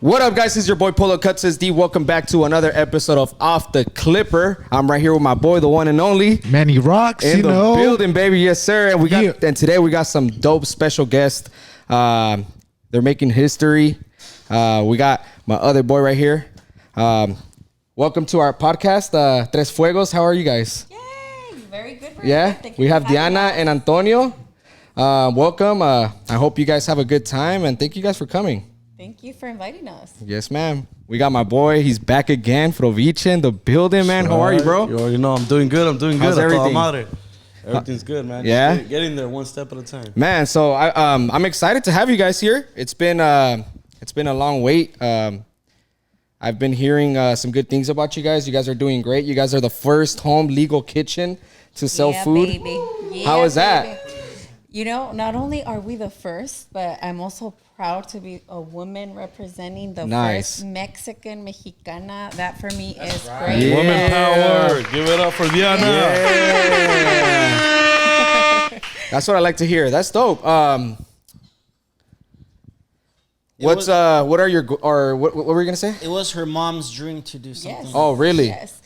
What up, guys? It's your boy Polo Cuts SD. Welcome back to another episode of Off the Clipper. I'm right here with my boy, the one and only Manny Rocks, in the building, baby. Yes, sir. And and today we got some dope special guests. They're making history. We got my other boy right here. Welcome to our podcast, Tres Fuegos. How are you guys? Yay! Very good. We have Diana and Antonio. Welcome. I hope you guys have a good time, and thank you guys for coming. Thank you for inviting us. Yes, ma'am. We got my boy. He's back again. Frowicche in the building, man. How are you, bro? You already know I'm doing good. How's everything? Everything's good, man. Yeah? Just getting there one step at a time. Man, so I'm excited to have you guys here. It's been a long wait. I've been hearing some good things about you guys. You guys are doing great. You guys are the first home legal kitchen to sell food. Baby. Yeah, How is that? Baby. You know, not only are we the first, but I'm also proud to be a woman representing the first Mexican Mexicana. That for me is great. Yeah. Woman power. Give it up for Diana. Yeah. That's what I like to hear. That's dope. What were you gonna say? It was her mom's dream to do something. Yes. Oh, really? Yes.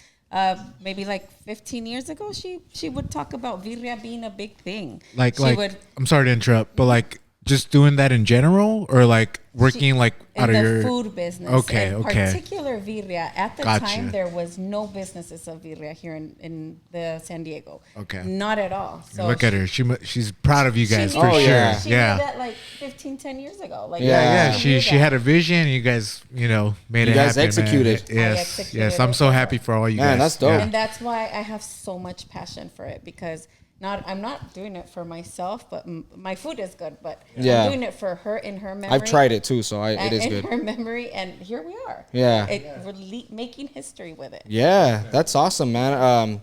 Maybe like 15 years ago, she would talk about birria being a big thing. I'm sorry to interrupt, but like just doing that in general, or like working out of your food business. Okay. Particular birria. At the time, there was no businesses of birria here in the San Diego. Okay. Not at all. So look at her. She's proud of you guys for sure. Yeah. She did that like 10 years ago. She had a vision. You guys, made it happen. You guys executed. Yes. I'm so happy for all you guys. Man, that's dope. Yeah. And that's why I have so much passion for it, because I'm not doing it for myself, but my food is good. But I'm doing it for her in her memory. I've tried it too, so it is good. In her memory, and here we are. Yeah, we're making history with it. Yeah, that's awesome, man.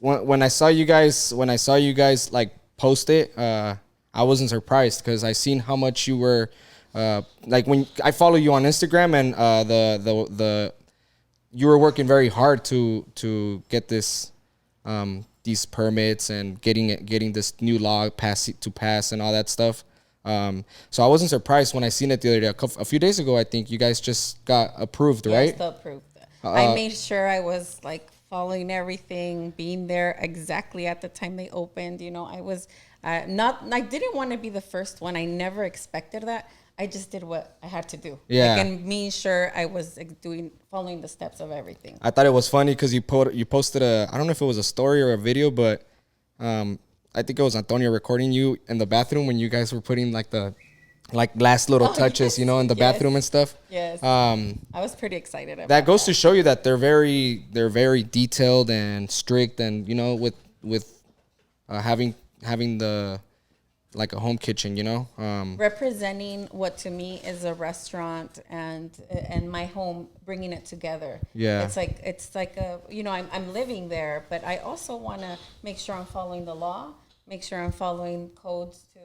When I saw you guys like post it, I wasn't surprised because I seen how much you were like when I follow you on Instagram, and you were working very hard to get this these permits and getting this new law pass and all that stuff. So I wasn't surprised when I seen it the other day. A few days ago, I think you guys just got approved, right? Yes, approved. I made sure I was like following everything, being there exactly at the time they opened. I was I didn't want to be the first one. I never expected that. I just did what I had to do. Yeah. And made sure I was following the steps of everything. I thought it was funny because you posted I don't know if it was a story or a video, but I think it was Antonio recording you in the bathroom when you guys were putting like the last little touches, in the bathroom and stuff. Yes. I was pretty excited about that. Goes to show you that they're very detailed and strict, and with having the like a home kitchen, representing what to me is a restaurant and my home, bringing it together. Yeah, it's like a I'm living there, but I also want to make sure I'm following the law, make sure I'm following codes to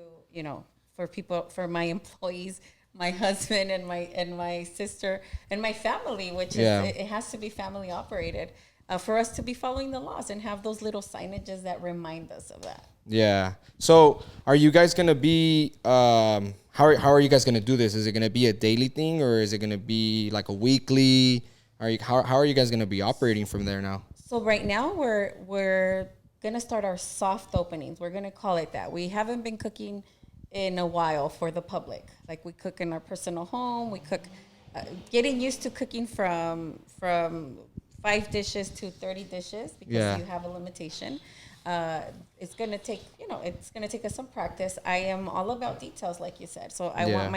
for my employees, my husband and my sister and my family, which is it has to be family operated, for us to be following the laws and have those little signages that remind us of that. Yeah. So are you guys going to be, how are you guys going to do this? Is it going to be a daily thing, or is it going to be like a weekly? How are you guys going to be operating from there now? So right now we're going to start our soft openings. We're going to call it that. We haven't been cooking in a while for the public. Like we cook in our personal home. We cook, getting used to cooking from 5 dishes to 30 dishes because you have a limitation. It's gonna take us some practice. I am all about details, like you said. So I want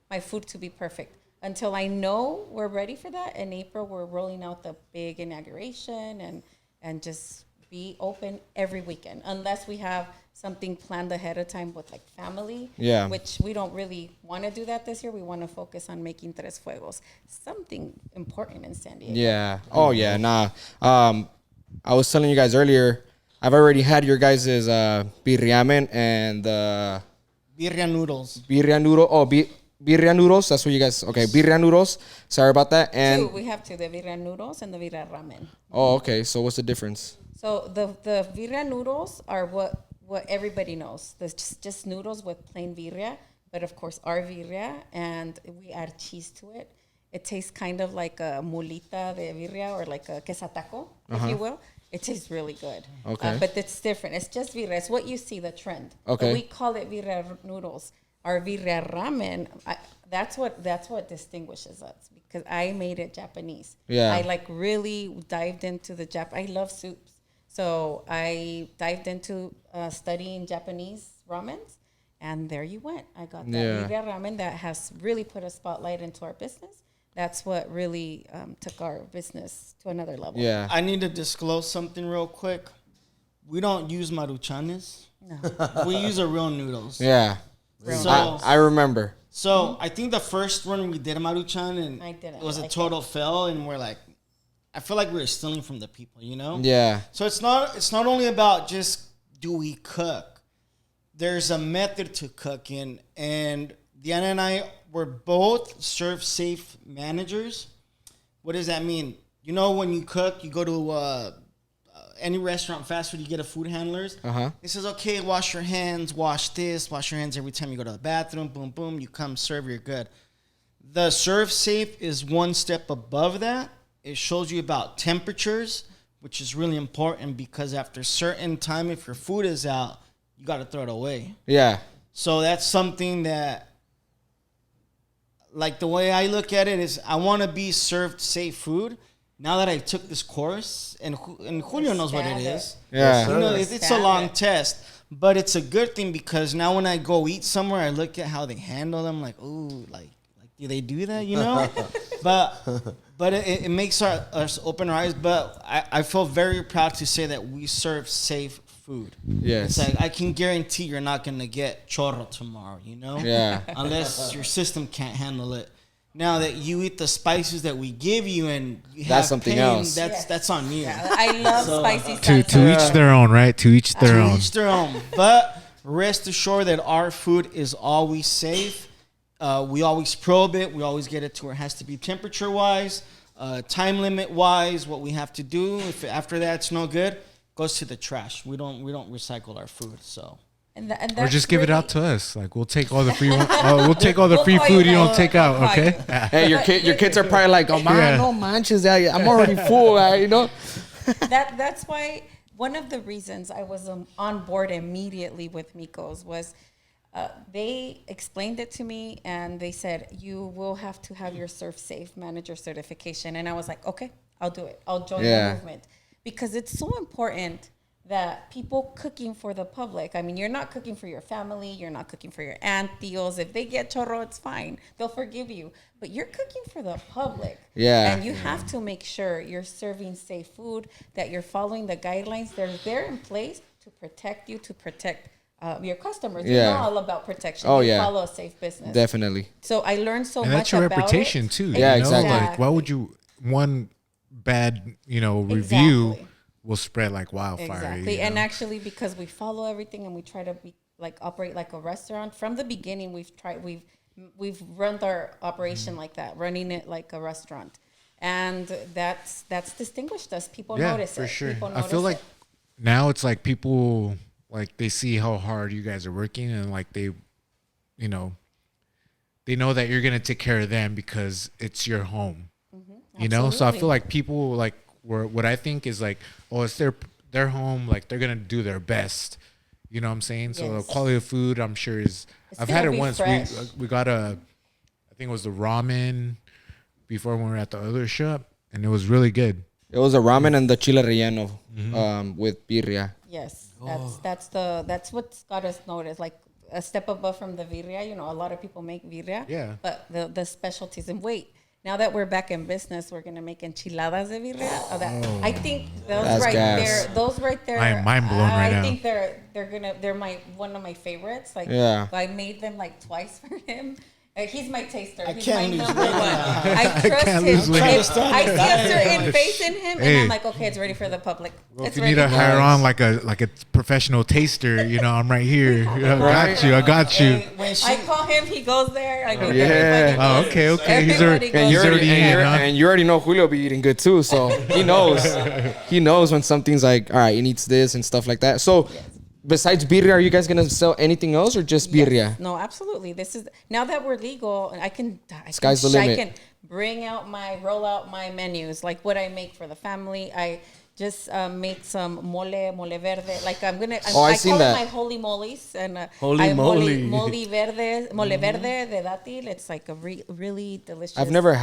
my food to be perfect. Until I know we're ready for that, in April we're rolling out the big inauguration and just be open every weekend, unless we have something planned ahead of time with like family. Yeah. Which we don't really want to do that this year. We want to focus on making Tres Fuegos something important in San Diego. Yeah. Oh yeah. Nah. I was telling you guys earlier, I've already had your guys' birriamen and birria noodles. Birria noodles. That's what you guys. Okay, birria noodles. Sorry about that. And we have two: the birria noodles and the birria ramen. Oh, okay. So what's the difference? So the birria noodles are what everybody knows. There's just noodles with plain birria. but of course our birria, and we add cheese to it. It tastes kind of like a mulita de birria or like a quesataco, if you will. It tastes really good. Okay. But it's different. It's just birria. It's what you see, the trend. Okay. But we call it birria noodles. Our birria ramen, that's what distinguishes us, because I made it Japanese. Yeah. I like really dived into I love soups. So I dived into studying Japanese ramens, and there you went. I got that birria ramen that has really put a spotlight into our business. That's what really took our business to another level. Yeah. I need to disclose something real quick. We don't use maruchanes. No. We use our real noodles. Yeah. So, I remember. So I think the first one we did a maruchan, and it was a total fail, and we're like, I feel like we were stealing from the people, you know? Yeah. So it's not only about just do we cook. There's a method to cooking, and Diana and I were both serve safe managers. What does that mean? You know, when you cook, you go to any restaurant, fast food, you get a food handlers. It says, okay, wash your hands, wash this, wash your hands every time you go to the bathroom, boom, boom, you come serve, you're good. The serve safe is one step above that. It shows you about temperatures, which is really important, because after a certain time, if your food is out, you got to throw it away. Yeah. So that's something that, like, the way I look at it is I want to be served safe food. Now that I took this course, and Julio knows what it is. Yeah. You know, it's a long test, but it's a good thing, because now when I go eat somewhere, I look at how they handle them, like, ooh, like do they do that, you know? But it makes us open our eyes. But I feel very proud to say that we serve safe food. Yes. It's like, I can guarantee you're not going to get chorro tomorrow, you know? Yeah. Unless your system can't handle it. Now that you eat the spices that we give you and you have That's something pain, else. That's on you. Yeah, I love spicy To salsa. each their own, right? To each their To own. each their own. But rest assured that our food is always safe. We always probe it. We always get it to where it has to be temperature-wise, time limit-wise, what we have to do. If after that it's no good, goes to the trash. We don't recycle our food. So. And Or just give it out to us. Like, we'll take all the free we'll take all the free food you don't take out, okay? Hey, your kids are probably like, oh man, no manches, I'm already full, you know. That's why one of the reasons I was on board immediately with Miko's was they explained it to me, and they said, you will have to have your Serve Safe manager certification. And I was like, okay, I'll do it. I'll join the movement, because it's so important that people cooking for the public. I mean, you're not cooking for your family. You're not cooking for your aunt, tios. If they get chorro, it's fine. They'll forgive you. But you're cooking for the public. Yeah. And you have to make sure you're serving safe food, that you're following the guidelines. They're there in place to protect you, to protect your customers. You know all about protection. Oh, you yeah. follow a safe business. Definitely. So I learned so And much that's your about reputation it. too. Yeah, you know? exactly. Like, why would you, one bad, review Exactly. will spread like wildfire. Exactly. You And know? actually, because we follow everything and we try to be operate like a restaurant from the beginning, we've run our operation like that, running it like a restaurant. And that's distinguished us. People notice for it. sure. People I feel notice like it. now it's like people, like, they see how hard you guys are working, and like they know that you're gonna take care of them because it's your home. You know, so I feel like people like what I think is like, oh, it's their home, like they're gonna do their best. You know what I'm saying? So Yes. the quality of food, I'm sure is. It's I've gonna had it be once. fresh. We got I think it was the ramen before when we were at the other shop, and it was really good. It was a ramen and the chile relleno with birria. Yes, that's what's got us noticed. Like a step above from the birria. A lot of people make birria. Yeah. But the specialties. And wait, now that we're back in business, we're gonna make enchiladas de birria. I think That's gas. those right there. I am mind blown right now. I think they're one of my favorites. Like, Yeah. I made them like twice for him. He's my taster. He's can't my lose number weight one. now. I trust can't him. lose weight. If I see a certain face in him, and Hey. I'm like, okay, it's ready for the public. Well, It's if you need to ready. hire on like a professional taster, I'm right here. I got you. When she, I call him, he goes there. I go, Yeah. everybody goes. Okay. He's Everybody already, goes. he's already in, huh? And you already know Julio be eating good too, so he knows. He knows when something's like, all right, he needs this and stuff like that. So Besides birria, are you guys gonna sell anything else or just birria? Yes. No, absolutely. This is now that we're legal, and Sky's the limit. I can roll out my menus, like what I make for the family. I just make some mole verde. Like I seen call that. it my holy moles, and Holy moly. mole verde de dátil. It's like a really delicious. I've never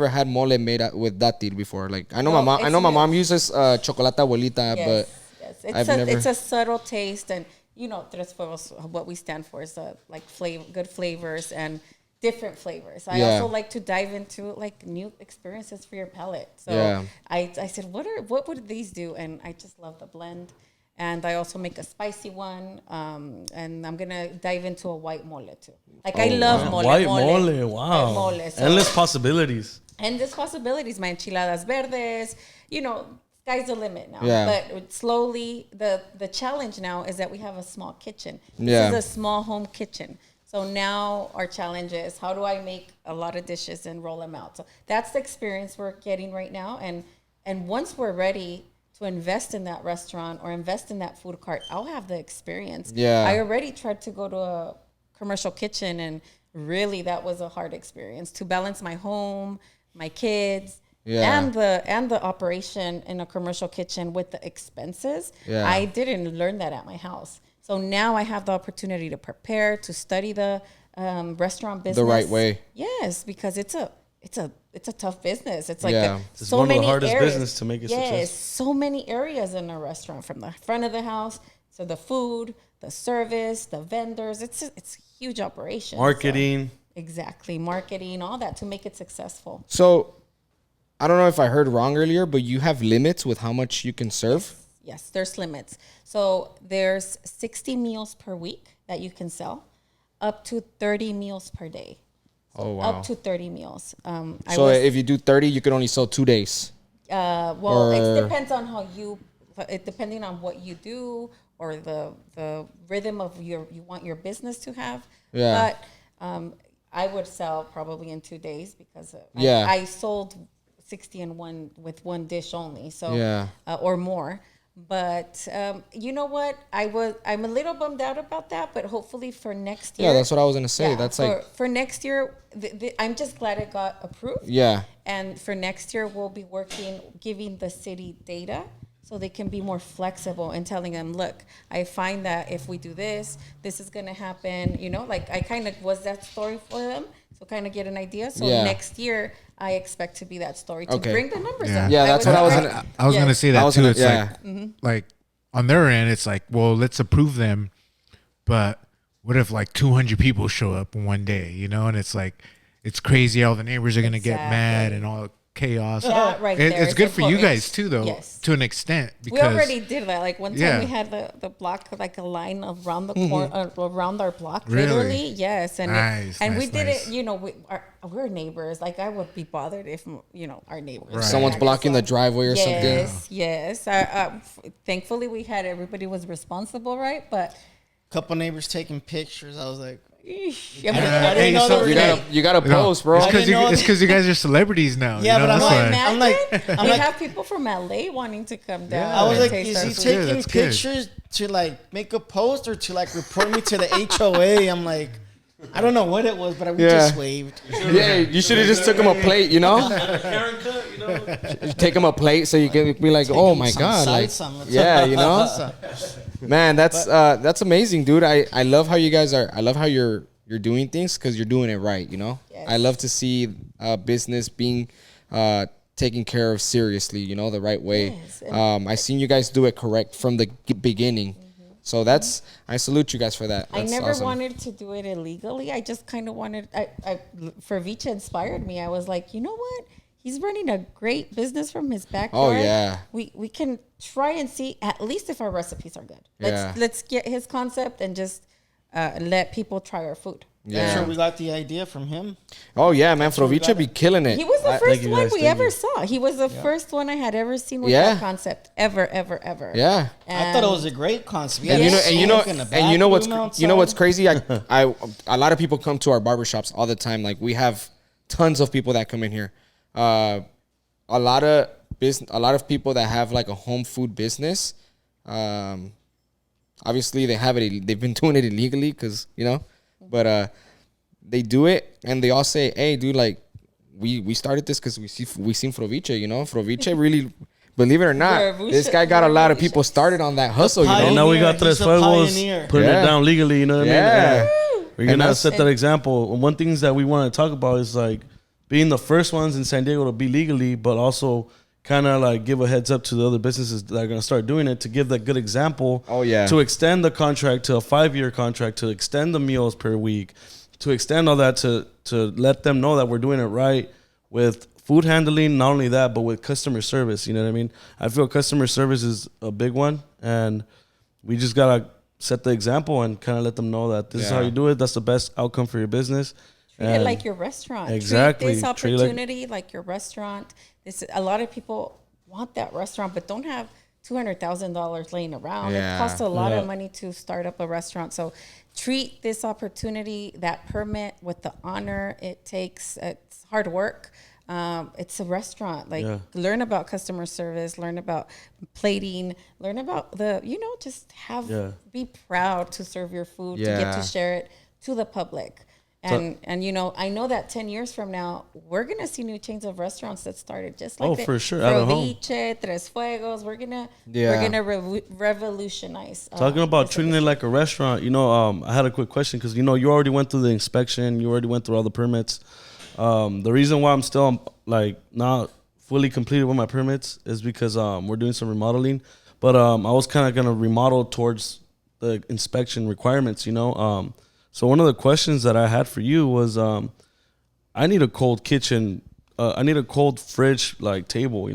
had mole made with dátil before. Like I know No, my it's mom good. uses chocolate abuelita, but Yes. It's a subtle taste, and Tres Fuegos, what we stand for is like good flavors and different flavors. I also like to dive into like new experiences for your palate. So I said, what would these do? And I just love the blend. And I also make a spicy one, and I'm gonna dive into a white mole too. Like I love mole. White mole, wow. White mole. So Endless possibilities. endless possibilities. My enchiladas verdes, sky's the limit now. Yeah. But slowly, the challenge now is that we have a small kitchen. This Yeah. is a small home kitchen. So now our challenge is, how do I make a lot of dishes and roll them out? So that's the experience we're getting right now. And once we're ready to invest in that restaurant or invest in that food cart, I'll have the experience. Yeah. I already tried to go to a commercial kitchen, and really that was a hard experience to balance my home, my kids, and the operation in a commercial kitchen with the expenses. Yeah. I didn't learn that at my house. So now I have the opportunity to prepare, to study the restaurant business The right way. Yes, because it's a tough business. It's like It's so one of the many hardest areas. business to make it Yes, successful. so many areas in a restaurant, from the front of the house to the food, the service, the vendors. It's a huge operation. Marketing. So, exactly, marketing, all that to make it successful. So I don't know if I heard wrong earlier, but you have limits with how much you can serve. Yes, there's limits. So there's 60 meals per week that you can sell, up to 30 meals per day. So Oh, wow. Up to 30 meals. So if you do 30, you can only sell 2 days. It depends on depending on what you do or the rhythm of you want your business to have. Yeah. But I would sell probably in 2 days because I sold 60 with one dish only. So or more. But you know what? I'm a little bummed out about that. But hopefully for next year. Yeah, that's what I was gonna say. That's for next year. I'm just glad it got approved. Yeah. And for next year, we'll be giving the city data so they can be more flexible and telling them, look, I find that if we do this, this is going to happen. Like I kind of was that story for them. So kind of get an idea. So next year, I expect to be that story to bring the numbers up. Yeah, that's what I was gonna. I was gonna say that too. It's yeah. like on their end, it's like, well, let's approve them, but what if like 200 people show up in one day, and it's like, it's crazy. All the neighbors are gonna get mad and all chaos. That right there It's is good for you important. guys too, though, Yes. to an extent. We Because already did that. Like one time we had the block, like a line around the corner, around our block, Really? literally. Yes. And Nice, we nice, did nice. it, we're neighbors. Like I would be bothered if, our neighbors. Someone's blocking the driveway or something. Yes. Thankfully everybody was responsible, right? But Couple neighbors taking pictures. I was like, eesh, I didn't know so they were You gotta post, bro. It's I didn't know because you guys are celebrities now. Yeah, but I'm that's like, why. I'm like, we have people from LA wanting to come down. I was and like, taste is our he food. taking That's good. pictures to like make a post or to like report me to the HOA? I'm like, I don't know what it was, but we just waved. Yeah, you should have just took him a plate, Karen cut, Take him a plate so you can be like, oh my some god, like, salsa, let's Man, that's amazing, dude. I love how you guys are. I love how you're doing things because you're doing it right. Yes. I love to see business being taken care of seriously. The right way. Yes, I seen you guys do it correct from the beginning. So I salute you guys for that. I That's never awesome. wanted to do it illegally. I just kind of wanted. Froviche inspired me. I was like, you know what? He's running a great business from his backyard. Oh, yeah. We can try and see at least if our recipes are good. Yeah. Let's get his concept and just let people try our food. I'm sure we got the idea from him. Oh yeah, man, Froviche be killing it. He was the first you one guys, we thank ever you. saw. He was the first one I had ever seen with Yeah. that concept ever. Yeah. I thought it was a great concept. And you know what's outside. crazy? A lot of people come to our barbershops all the time. Like we have tons of people that come in here. A lot of people that have like a home food business. obviously they have it. They've been doing it illegally because but they do it and they all say, "Hey, dude, like we started this because we seen Froviche. Froviche really." Believe it or not, this guy got a lot of people started on that hustle, And now we got Tres Fuegos putting it down legally, you know what I mean? Yeah. We're going to set that example. One things that we want to talk about is like being the first ones in San Diego to be legally, but also kind of like give a heads up to the other businesses that are going to start doing it to give that good example. Oh, yeah. To extend the contract to a 5-year contract, to extend the meals per week, to extend all that to let them know that we're doing it right with food handling, not only that, but with customer service. You know what I mean? I feel customer service is a big one, and we just gotta set the example and kind of let them know that this is how you do it. That's the best outcome for your business. Treat it like your restaurant. Exactly. Treat this opportunity like your restaurant. A lot of people want that restaurant, but don't have $200,000 laying around. Yeah. It costs a lot of money to start up a restaurant. So treat this opportunity, that permit, with the honor it takes. It's hard work. It's a restaurant. Learn about customer service, learn about plating, learn about be proud to serve your food, to get to share it to the public. And I know that 10 years from now, we're going to see new chains of restaurants that started just like for sure. Out of home. Froviche, Tres Fuegos. We're going to revolutionize. Talking about treating it like a restaurant, I had a quick question because, you already went through the inspection. You already went through all the permits. The reason why I'm still not fully completed with my permits is because we're doing some remodeling, but I was kind of gonna remodel towards the inspection requirements. So one of the questions that I had for you was I need a cold kitchen. I need a cold fridge table.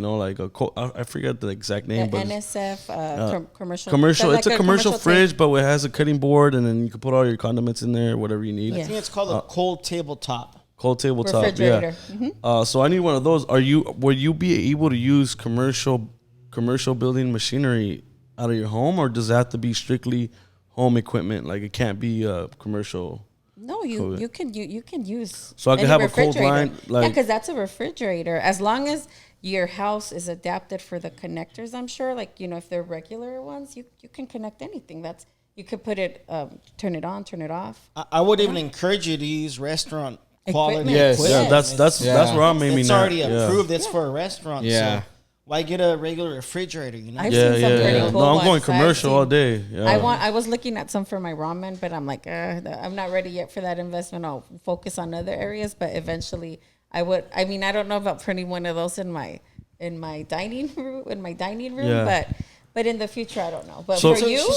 I forget the exact name, but NSF commercial. Commercial. It's a commercial fridge, but it has a cutting board, and then you can put all your condiments in there, whatever you need. I think it's called a cold tabletop. Cold tabletop, refrigerator. Yeah. So I need one of those. Will you be able to use commercial building machinery out of your home, or does it have to be strictly home equipment? Like it can't be commercial. No, you can use. So I can have a cold line, because that's a refrigerator. As long as your house is adapted for the connectors, I'm sure. If they're regular ones, you can connect anything. You could put it, turn it on, turn it off. I would even encourage you to use restaurant quality. Yes. equipment. Yeah, that's where I'm aiming. It's already approved. It's for a restaurant. Yeah. So why get a regular refrigerator? I've seen some pretty cool No, I'm ones. going commercial all day. Yeah. I was looking at some for my ramen, but I'm like, I'm not ready yet for that investment. I'll focus on other areas, but eventually I would. I mean, I don't know about putting one of those in my dining room, but in the future, I don't know. But for you,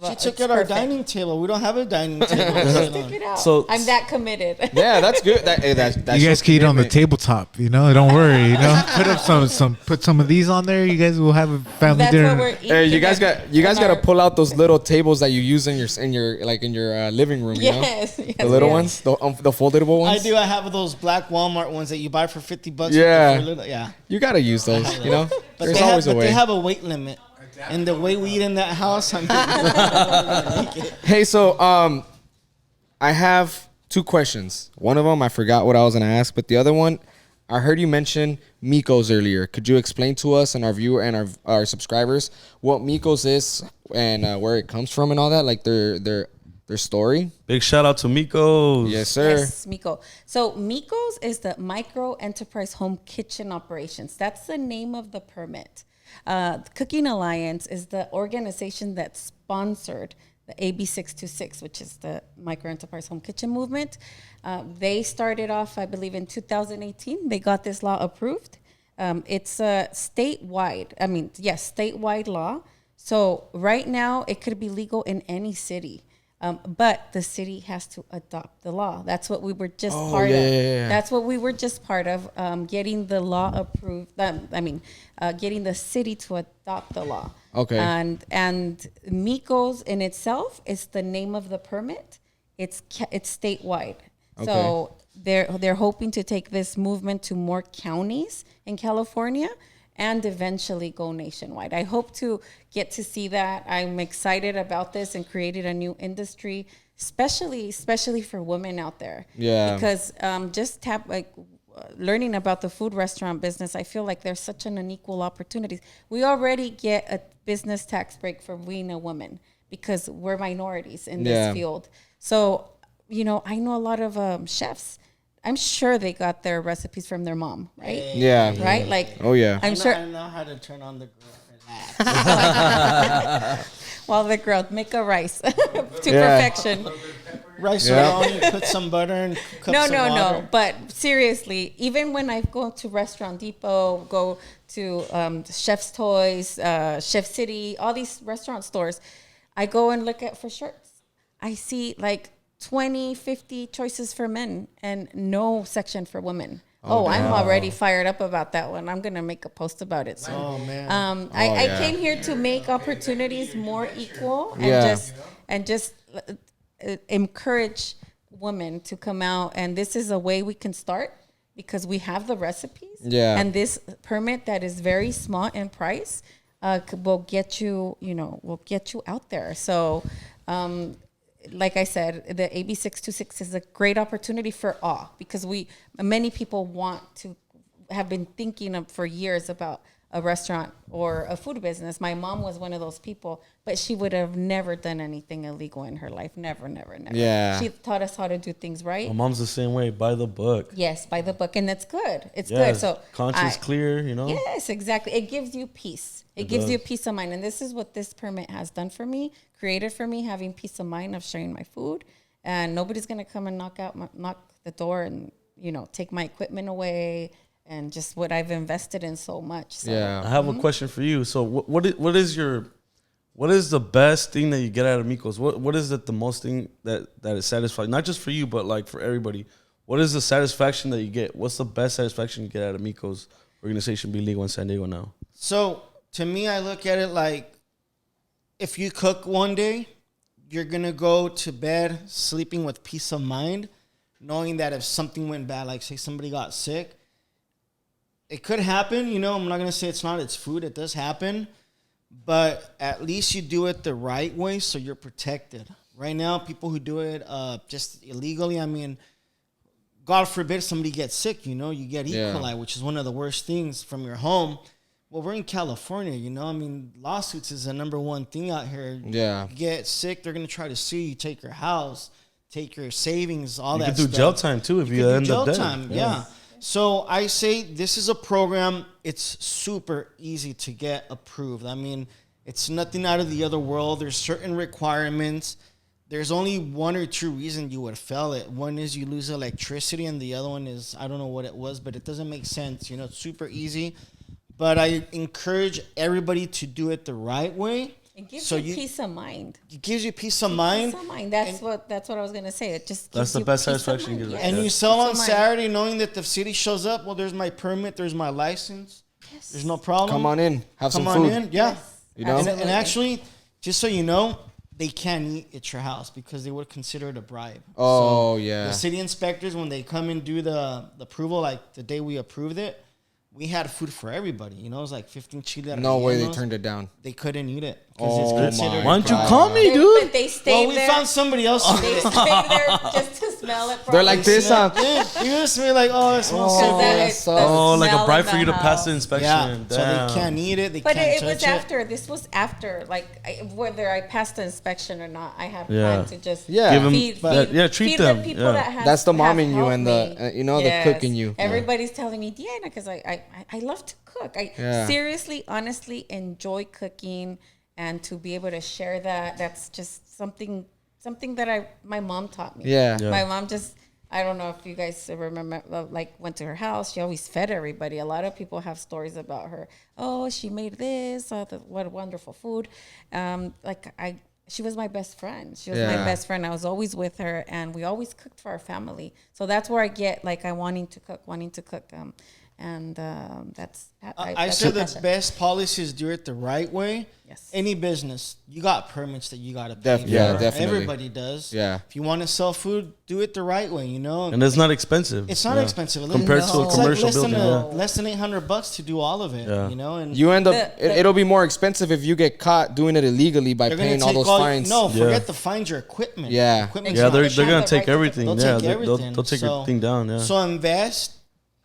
she took out our dining table. We don't have a dining table. stick it out. So- I'm that committed. Yeah, that's good. That You guys can eat on the tabletop, don't worry, Put up put some of these on there. You guys will have a family That's dinner. what we're eating. Hey, you guys got to pull out those little tables that you use in your living room. Yes, the little ones, the foldable ones. I do. I have those black Walmart ones that you buy for $50. Yeah. You gotta use those. But There's always a way. they have a weight limit. And the way we eat in that house, Hey, so I have two questions. One of them I forgot what I was gonna ask, but the other one, I heard you mention Miko's earlier. Could you explain to us and our viewer and our subscribers what Miko's is and where it comes from and all that, like their story? Big shout out to Miko's. Yes, sir. Yes, Miko. So Miko's is the Micro Enterprise Home Kitchen Operations. That's the name of the permit. Cooking Alliance is the organization that sponsored the AB 626, which is the Micro Enterprise Home Kitchen movement. They started off, I believe, in 2018. They got this law approved. It's a statewide law. So right now, it could be legal in any city. But the city has to adopt the law. That's what we were just part of. That's what we were just part of, getting the law approved. Getting the city to adopt the law. Okay. And Miko's in itself is the name of the permit. It's statewide. Okay. So they're hoping to take this movement to more counties in California and eventually go nationwide. I hope to get to see that. I'm excited about this and created a new industry, especially for women out there. Yeah. Because learning about the food restaurant business, I feel like there's such an unequal opportunities. We already get a business tax break for being a woman, because we're minorities in Yeah. this field. So, you know, I know a lot of chefs. I'm sure they got their recipes from their mom, right? Yeah. Right? Like, Oh yeah. I'm sure. I know how to turn on the grill. Relax. While the girl make a rice to Yeah. perfection. Rice Yeah. around, you put some butter and cups No, of no, water. no. But seriously, even when I go to Restaurant Depot, go to Chef's Toys, Chef City, all these restaurant stores, I go and look at for shirts. I see like 20, 50 choices for men and no section for women. Oh, I'm already fired up about that one. I'm gonna make a post about it soon. Oh man. I yeah. came here to make opportunities more equal and Yeah. just encourage women to come out. And this is a way we can start because we have the recipes. Yeah. And this permit that is very small in price will get you, will get you out there. So, like I said, the AB 626 is a great opportunity for all because many people want to have been thinking of for years about a restaurant or a food business. My mom was one of those people, but she would have never done anything illegal in her life. Never, never, never. Yeah. She taught us how to do things right. My mom's the same way. By the book. Yes, by the book. And that's good. It's Yeah, good. So conscience clear, Yes, exactly. It gives you peace. It gives you peace of mind. And this is what this permit has done for me, created for me, having peace of mind of sharing my food. And nobody's going to come and knock the door and, take my equipment away and just what I've invested in so much. So. Yeah. I have a question for you. So what is the best thing that you get out of Miko's? What is it the most thing that is satisfying? Not just for you, but like for everybody. What is the satisfaction that you get? What's the best satisfaction you get out of Miko's organization being legal in San Diego now? So to me, I look at it like if you cook one day, you're gonna go to bed sleeping with peace of mind, knowing that if something went bad, like say somebody got sick, it could happen. I'm not gonna say it's not. It's food. It does happen, but at least you do it the right way, so you're protected. Right now, people who do it just illegally, I mean, God forbid somebody gets sick. You get E. coli, which is one of the worst things from your home. Well, we're in California, I mean, lawsuits is the number one thing out here. Yeah. You get sick, they're going to try to sue you, take your house, take your savings, all You that could do stuff. jail time too if you could do end jail up dead. time, yeah. So I say this is a program, it's super easy to get approved. I mean, it's nothing out of the other world. There's certain requirements. There's only one or two reasons you would fail it. One is you lose electricity, and the other one is, I don't know what it was, but it doesn't make sense. It's super easy. But I encourage everybody to do it the right way. It gives you peace of mind. It gives you peace of mind. Peace of mind. That's what I was gonna say. It just gives That's the you best peace of satisfaction you mind. get. Yes. And you sell Peace on of mind. Saturday knowing that the city shows up. Well, there's my permit. There's my license. Yes. There's no problem. Come on in. Have Come some on food. in. Yeah. Yes. And Absolutely. actually, just so you know, they can't eat at your house because they would consider it a bribe. Oh, So yeah. The city inspectors, when they come and do the approval, like the day we approved it, we had food for everybody. It was like 15 chile. No way they rellenos. turned it down. They couldn't eat it Oh it's my considered. Why don't you God. call me, dude? But they Well, stayed we there. found somebody else. to They eat it. stayed there just to smell it. They're like this, huh? Yeah, you just be like, oh, it smells so Because that good. is so- the Oh, like a smell bribe in for you to the pass the house. inspection. Yeah, so Damn. they can't eat it. They But can't it was touch after. This was after, whether I passed the inspection or not, I had Yeah. time to just Yeah. Give 'em feed, that- feed, yeah, treat feed them, the people yeah. that have, That's the mom have in you helped and the, me. the cook in you. Everybody's telling me, Diana, because I love to cook. I Yeah. seriously, honestly enjoy cooking, and to be able to share that's just something that my mom taught me. Yeah. Yeah. My mom just, I don't know if you guys remember, went to her house. She always fed everybody. A lot of people have stories about her. Oh, she made this. What wonderful food. She was my best friend. She was my Yeah. best friend. I was always with her, and we always cooked for our family. So that's where I get I wanting to cook. That's I that's say my the passion. best policy is do it the right way. Yes. Any business, you got permits that you got to pay. Def- yeah, for. definitely. Everybody does. Yeah. If you want to sell food, do it the right way. And it's not expensive. It's not Yeah. expensive. Compared to a It's commercial less than building. less than $800 to do all of it. Yeah. And You end up, The- it'll be more expensive if you get caught doing it illegally by they're gonna paying all take those all. fines. No, Yeah. forget the fines. Your equipment. Yeah. Equipment's Yeah, not- they're have gonna the take right to- everything. They'll Yeah, take everything. they'll take your thing down. Yeah. So invest,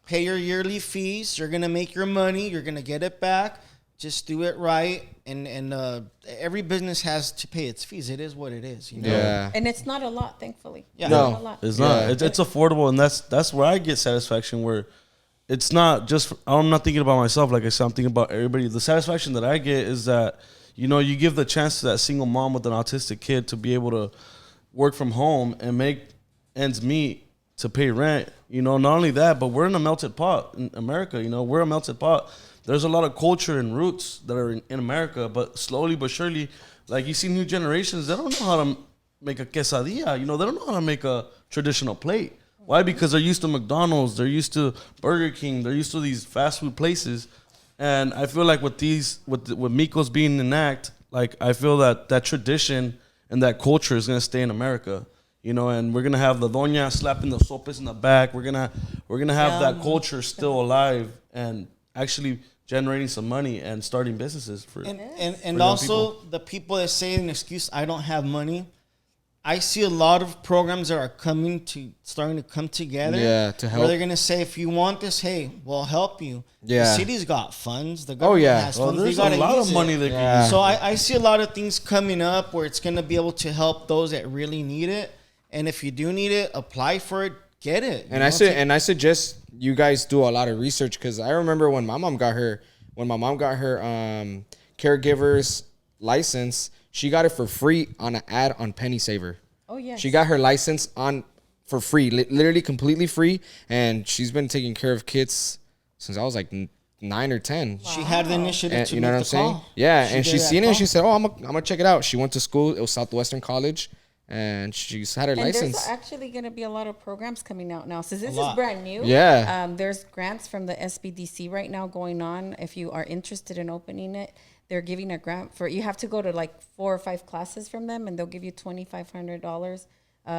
pay your yearly fees. You're gonna make your money. You're gonna get it back. Just do it right, and every business has to pay its fees. It is what it is, you know. Yeah. And it's not a lot, thankfully. Yeah. No. Not a lot. It's not. Yeah. It's affordable, and that's where I get satisfaction. Where it's not just I'm not thinking about myself. Like I said, I'm thinking about everybody. The satisfaction that I get is that you give the chance to that single mom with an autistic kid to be able to work from home and make ends meet to pay rent. Not only that, but we're in a melted pot in America. We're a melted pot. There's a lot of culture and roots that are in America, but slowly but surely, like you see new generations, they don't know how to make a quesadilla. They don't know how to make a traditional plate. Why? Because they're used to McDonald's, they're used to Burger King, they're used to these fast food places. And I feel like with Miko's being enacted, like I feel that tradition and that culture is gonna stay in America. And we're gonna have the doña slapping the sopes in the back. We're gonna have that culture still alive and actually generating some money and starting businesses for and also people. The people that say an excuse, I don't have money. I see a lot of programs that are starting to come together. Yeah, to help. Where they're gonna say, if you want this, hey, we'll help you. Yeah. The city's got funds. The government has funds. There's they a lot use of money it. they can use. So I see a lot of things coming up where it's gonna be able to help those that really need it. And if you do need it, apply for it, get it. And I suggest you guys do a lot of research, because I remember when my mom got her caregiver's license, she got it for free on an ad on Penny Saver. Oh, yes. She got her license for free, literally completely free, and she's been taking care of kids since I was like 9 or 10. She had the initiative And, to you know make what I'm the saying? call. Yeah, She and did she's that seen it, and call. she said, "Oh, I'm gonna check it out." She went to school. It was Southwestern College, and she's had her And license. there's actually going to be a lot of programs coming out now. So this is lot. brand new. Yeah. There's grants from the SBDC right now going on. If you are interested in opening it, they're giving a grant for, you have to go to like 4 or 5 classes from them, and they'll give you $2,500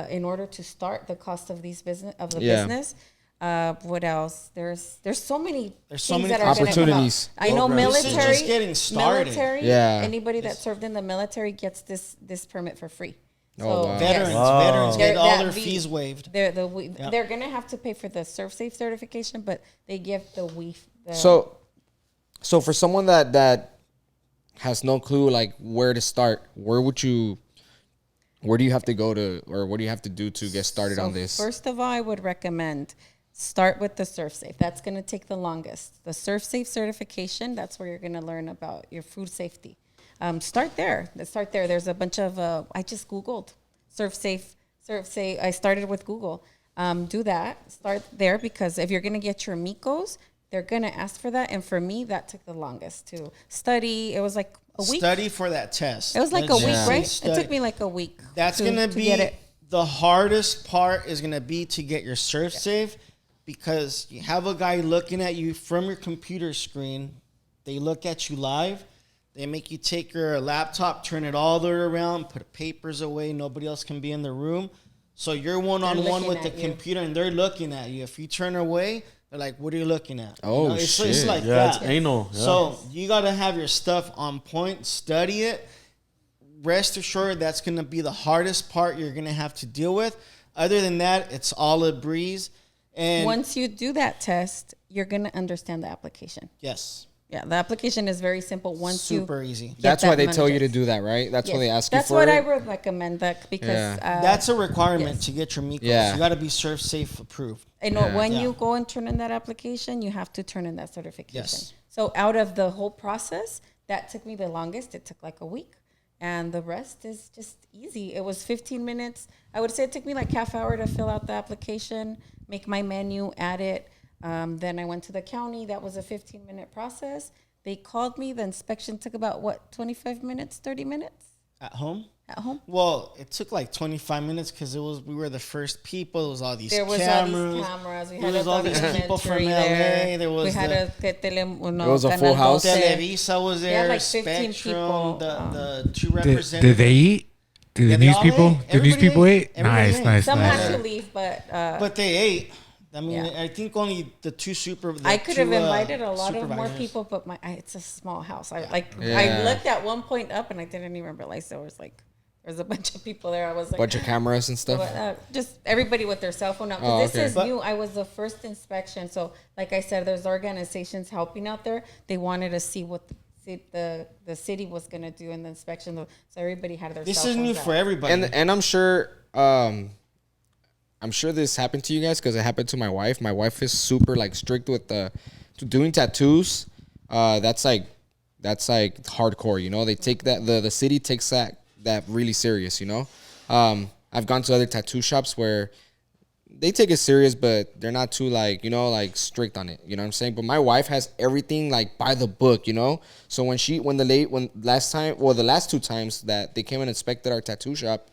in order to start the cost of business. What else? There's so many things that are opportunities. I know This is military. just getting started. Military. Yeah. Anybody that served in the military gets this permit for free. Oh, wow. Veterans get all their That fees waived. They're gonna have to pay for the ServSafe certification, but they give the WEF. So for someone that has no clue like where to start, where do you have to go to, or what do you have to do to get started on this? First of all, I would recommend start with the ServSafe. That's going to take the longest. The ServSafe certification, that's where you're going to learn about your food safety. Start there. There's a bunch of, I just Googled ServSafe. I started with Google. Do that. Start there, because if you're going to get your Mikos, they're going to ask for that. And for me, that took the longest to study. It was like a week. Study for that test. It was like a week, right? It took me like a week. That's going to be get it. the hardest part is going to be to get your ServSafe, because you have a guy looking at you from your computer screen. They look at you live. They make you take your laptop, turn it all the way around, put papers away. Nobody else can be in the room. So you're one-on-one with the computer, and they're looking at you. If you turn away, they're like, what are you looking at? Oh, It's shit. like Yeah, that. it's anal. Yeah. So you got to have your stuff on point, study it. Rest assured, that's going to be the hardest part you're going to have to deal with. Other than that, it's all a breeze. And once you do that test, you're going to understand the application. yes, Yeah, the application is very simple. Once super easy. That's why they tell you to do. do that, right? That's why they ask you That's for what it. I would recommend, that because That's a requirement to get your Mikos. Yeah. You got to be ServSafe approved. and Yeah. when Yeah. you go and turn in that application, you have to turn in that certification. Yes. So out of the whole process, that took me the longest. It took like a week. And the rest is just easy. It was 15 minutes. I would say it took me like half hour to fill out the application, make my menu, add it. Then I went to the county. That was a 15-minute process. They called me. The inspection took about, 25 minutes, 30 minutes At home? at home? Well, it took like 25 minutes because we were the first people. There was all these There was cameras. all these cameras. We There had was a all these people from documentary LA. there. There was we had It was a full house. Televisa was there. like 15 Spectrum, people. the two Did representatives. they eat? Did Yeah, the they news all people? ate. The news Everybody people ate. ate? Everybody Nice, ate. nice, Some nice. had to leave, but But they ate. I mean, Yeah. I think only the two I could have invited a lot of more supervisors. people, but it's a small house. I Yeah. looked at one point up and I didn't even realize there was a bunch of people there. I was like, Bunch of cameras and stuff. just everybody with their cell phone out. Oh, This okay. is new. I was the first inspection, so like I said, there's organizations helping out there. They wanted to see what the city was gonna do in the inspection. So everybody had their. This cell is new phones for out. everybody. And I'm sure this happened to you guys because it happened to my wife. My wife is super like strict with doing tattoos. That's like hardcore, you know. They take that the city takes that really serious, you know. I've gone to other tattoo shops where they take it serious, but they're not too like, you know, like strict on it. You know what I'm saying? But my wife has everything like by the book, you know. So the last 2 times that they came and inspected our tattoo shop,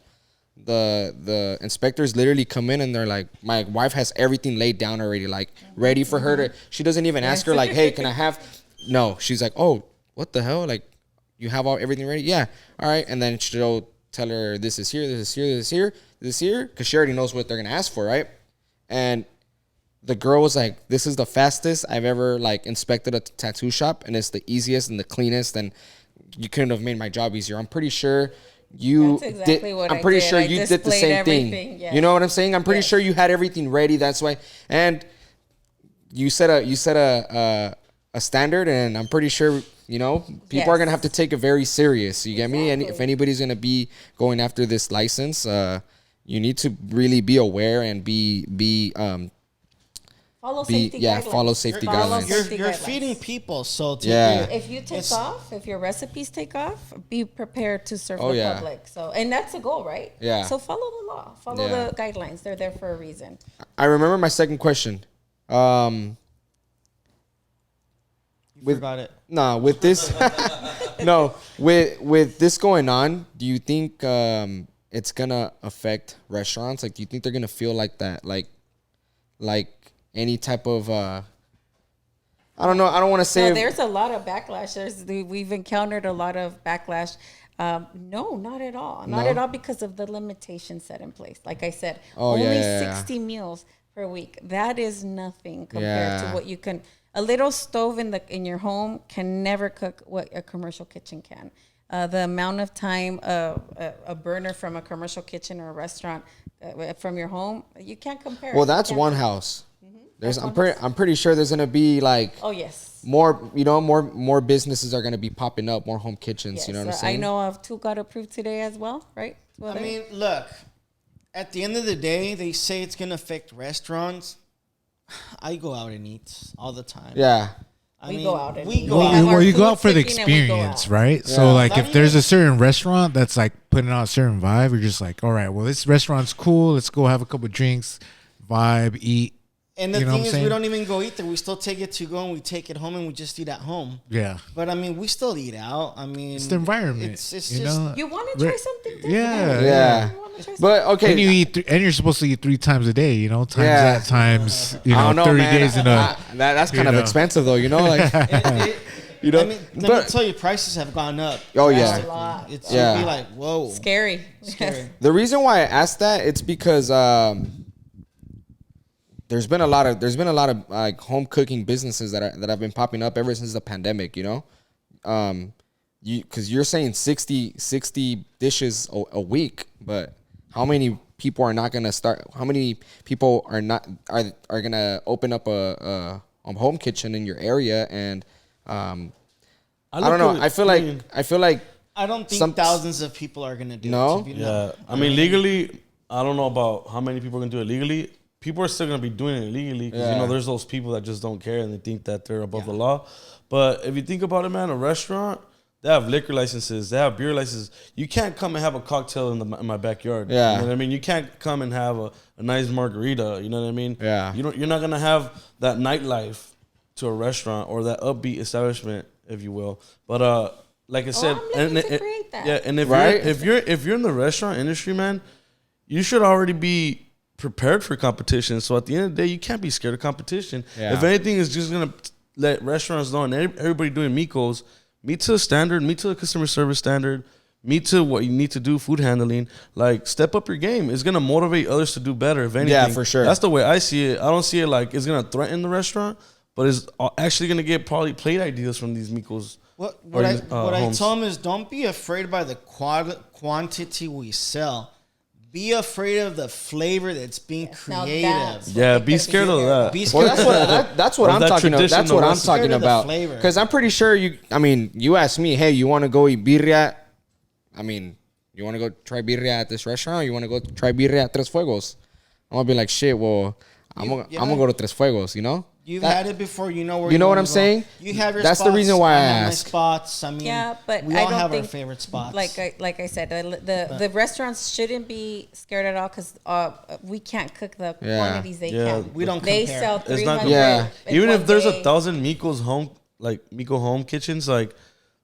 the inspectors literally come in and they're like, my wife has everything laid down already, like ready for her to. She doesn't even ask her like, hey, can I have? No, she's like, oh, what the hell? Like, you have everything ready? Yeah, all right. And then she'll tell her this is here, this is here, this is here, this is here, because she already knows what they're gonna ask for, right? And the girl was like, this is the fastest I've ever like inspected a tattoo shop, and it's the easiest and the cleanest, and you couldn't have made my job easier. I'm pretty sure you That's exactly did. what I'm pretty I did. sure I you did the displayed same thing. everything, yes. You know what I'm saying? I'm pretty Yes. sure you had everything ready. That's why. And you set a standard, and I'm pretty sure, you know, people are gonna have to take it very serious. You get me? And if anybody's gonna be going after this license, you need to really be aware and Follow safety guidelines. follow safety Follow guidelines. safety You're guidelines. feeding people, so Yeah. If you take off, if your recipes take off, be prepared to serve Oh, the yeah. public. So, and that's the goal, right? Yeah. So follow the law, follow Yeah. the guidelines. They're there for a reason. I remember my second question. you forgot it. Nah, with this, no, with this going on, do you think it's gonna affect restaurants? Like, do you think they're gonna feel like that, like any type of I don't know. I don't want to say. No, there's a lot of backlash. We've encountered a lot of backlash. No, not at all. Not No? at all, because of the limitations set in place. Like I said, Oh, only yeah. 60 meals per week. That is nothing compared to Yeah. what you can. A little stove in your home can never cook what a commercial kitchen can. The amount of time a burner from a commercial kitchen or a restaurant from your home, you can't compare. Well, You that's can't one compare. house. I'm pretty sure there's gonna be like Oh yes. more businesses are gonna be popping up, more home kitchens. Yes, You know what I'm saying? I know of 2 got approved today as well, right? I mean, look, at the end of the day, they say it's going to affect restaurants. I go out and eat all the time. Yeah. We go out and we eat. go We out. have our Well, you go food out for the picking and we go experience, out. right? Yeah. So, like, Not if there's even- a certain restaurant that's like putting out a certain vibe, you're just like, all right, well, this restaurant's cool. Let's go have a couple drinks, vibe, eat. And the You know thing what I'm is, saying? we don't even go eat there. We still take it to go and we take it home and we just eat at home. Yeah, But I mean, we still eat out. I mean, it's the environment. It's you just know? You want to try something different? Yeah, Yeah. You wanna try something But okay. And you eat, and you're supposed to eat 3 times a day. You know, times Yeah. that times I don't know, 30 man. days in a. That's kind you of know. expensive though. You know, like you know. I mean, let me tell you, prices have gone up. Oh, yeah. A lot. It's Yeah. be like, whoa. Scary. Scary. The reason why I asked that, it's because there's been a lot of like home cooking businesses that have been popping up ever since the pandemic. You know, because you're saying 60 dishes a week, but how many people are not gonna start? How many people are gonna open up a home kitchen in your area? And I don't know. I feel like I don't think Some- thousands of people are gonna do No? it. To be Yeah, I mean legally, I don't know about how many people are gonna do it legally. People are still gonna be doing it illegally because Yeah. you know there's those people that just don't care and they think that they're above the law. But if you think about it, man, a restaurant, they have liquor licenses, they have beer licenses. You can't come and have a cocktail in my backyard. Yeah. You know what I mean? You can't come and have a nice margarita. You know what I mean? Yeah. You're not gonna have that nightlife to a restaurant or that upbeat establishment, if you will. But like I said, I'm looking to create that. yeah, and Right? if you're in the restaurant industry, man, you should already be prepared for competition. So at the end of the day, you can't be scared of competition. Yeah. If anything is just gonna let restaurants know and everybody doing Miko's, meet to a standard, meet to a customer service standard, meet to what you need to do, food handling. Like, step up your game. It's gonna motivate others to do better. If anything, Yeah, for sure. That's the way I see it. I don't see it like it's gonna threaten the restaurant, but it's actually gonna get probably plate ideas from these Miko's. What Or, I homes. tell them is don't be afraid by the quantity we sell. be afraid of the flavor that's being Now created. that's what Yeah, they be could scared of do. that. Be Well, scared. that's what Of I'm that talking about. tradition, That's what the I'm rest- talking Scared of the about. flavor. Because I'm pretty sure you asked me, hey, you want to go eat birria? I mean, you want to go try birria at this restaurant? Or you want to go try birria at Tres Fuegos? I'm gonna be like, shit. Well, I'm gonna go to Tres Fuegos. You know? You've That- had it before. You know where You know what wanna I'm go. saying? You have your That's the spots. reason why I have my ask. spots. I mean, Yeah, but we I all don't have think, our favorite spots. Like I said, the restaurants shouldn't be scared at all because we can't cook the Yeah. quantities they Yeah, can. we don't They compare. sell It's 300. not Yeah. in Even one if there's day. 1,000 Miko home kitchens, like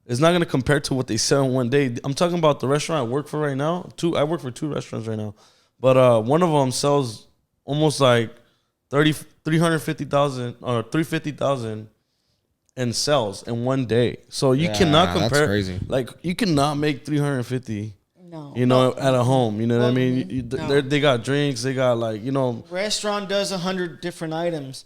it's not gonna compare to what they sell in one day. I'm talking about the restaurant I work for right now. I work for 2 restaurants right now, but one of them sells almost like 350,000 or 350,000 in sales in one day. So you Yeah, cannot that's compare. crazy. Like you cannot make 350. No. You know, at a home. You know what I mean? No. They got drinks. They got like Restaurant does 100 different items.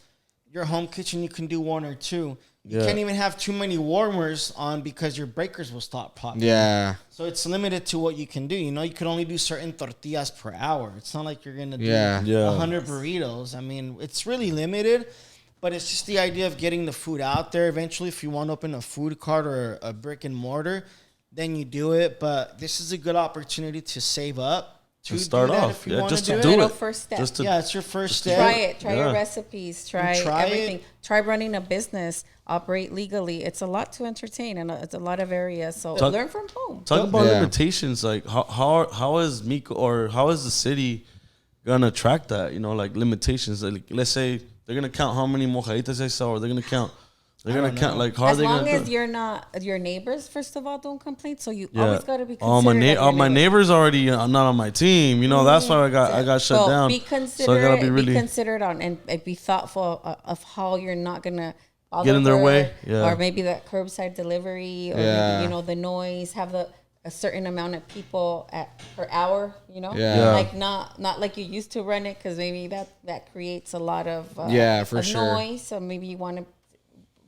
Your home kitchen, you can do 1 or 2. You Yeah. can't even have too many warmers on because your breakers will stop popping. Yeah. So it's limited to what you can do. You know, you can only do certain tortillas per hour. It's not like you're gonna do Yeah. Yeah. 100 burritos. I mean, it's really limited. But it's just the idea of getting the food out there. Eventually, if you want to open a food cart or a brick and mortar, then you do it. But this is a good opportunity to save up. To start do that off. if you Yeah, wanna just to do do it. Little it. first step. Just to Yeah, it's your first step. Try it. Try Yeah. your recipes. Try try everything. it. Try running a business. Operate legally. It's a lot to entertain, and it's a lot of areas. So Talk- learn from home. Talk about Yeah. limitations. Like how is Miko or how is the city gonna track that? You know, like limitations. Like let's say they're gonna count how many mojaditas they sell, or they're gonna count. They're gonna count like how are As they long gonna as do it? you're not your neighbors, first of all, don't complain. So you Yeah. always got to be Oh, considerate. of your my neighbors already not on my team. You know, that's why I got shut So down. be So I considerate. gotta be really considerate on and be thoughtful of how you're not gonna bother Get in their her, way, yeah. or maybe the curbside delivery, or Yeah. maybe, the noise. Have a certain amount of people per hour. Yeah. Like not like you used to run it, because maybe that creates a lot of Yeah, for of sure. noise. So maybe you want to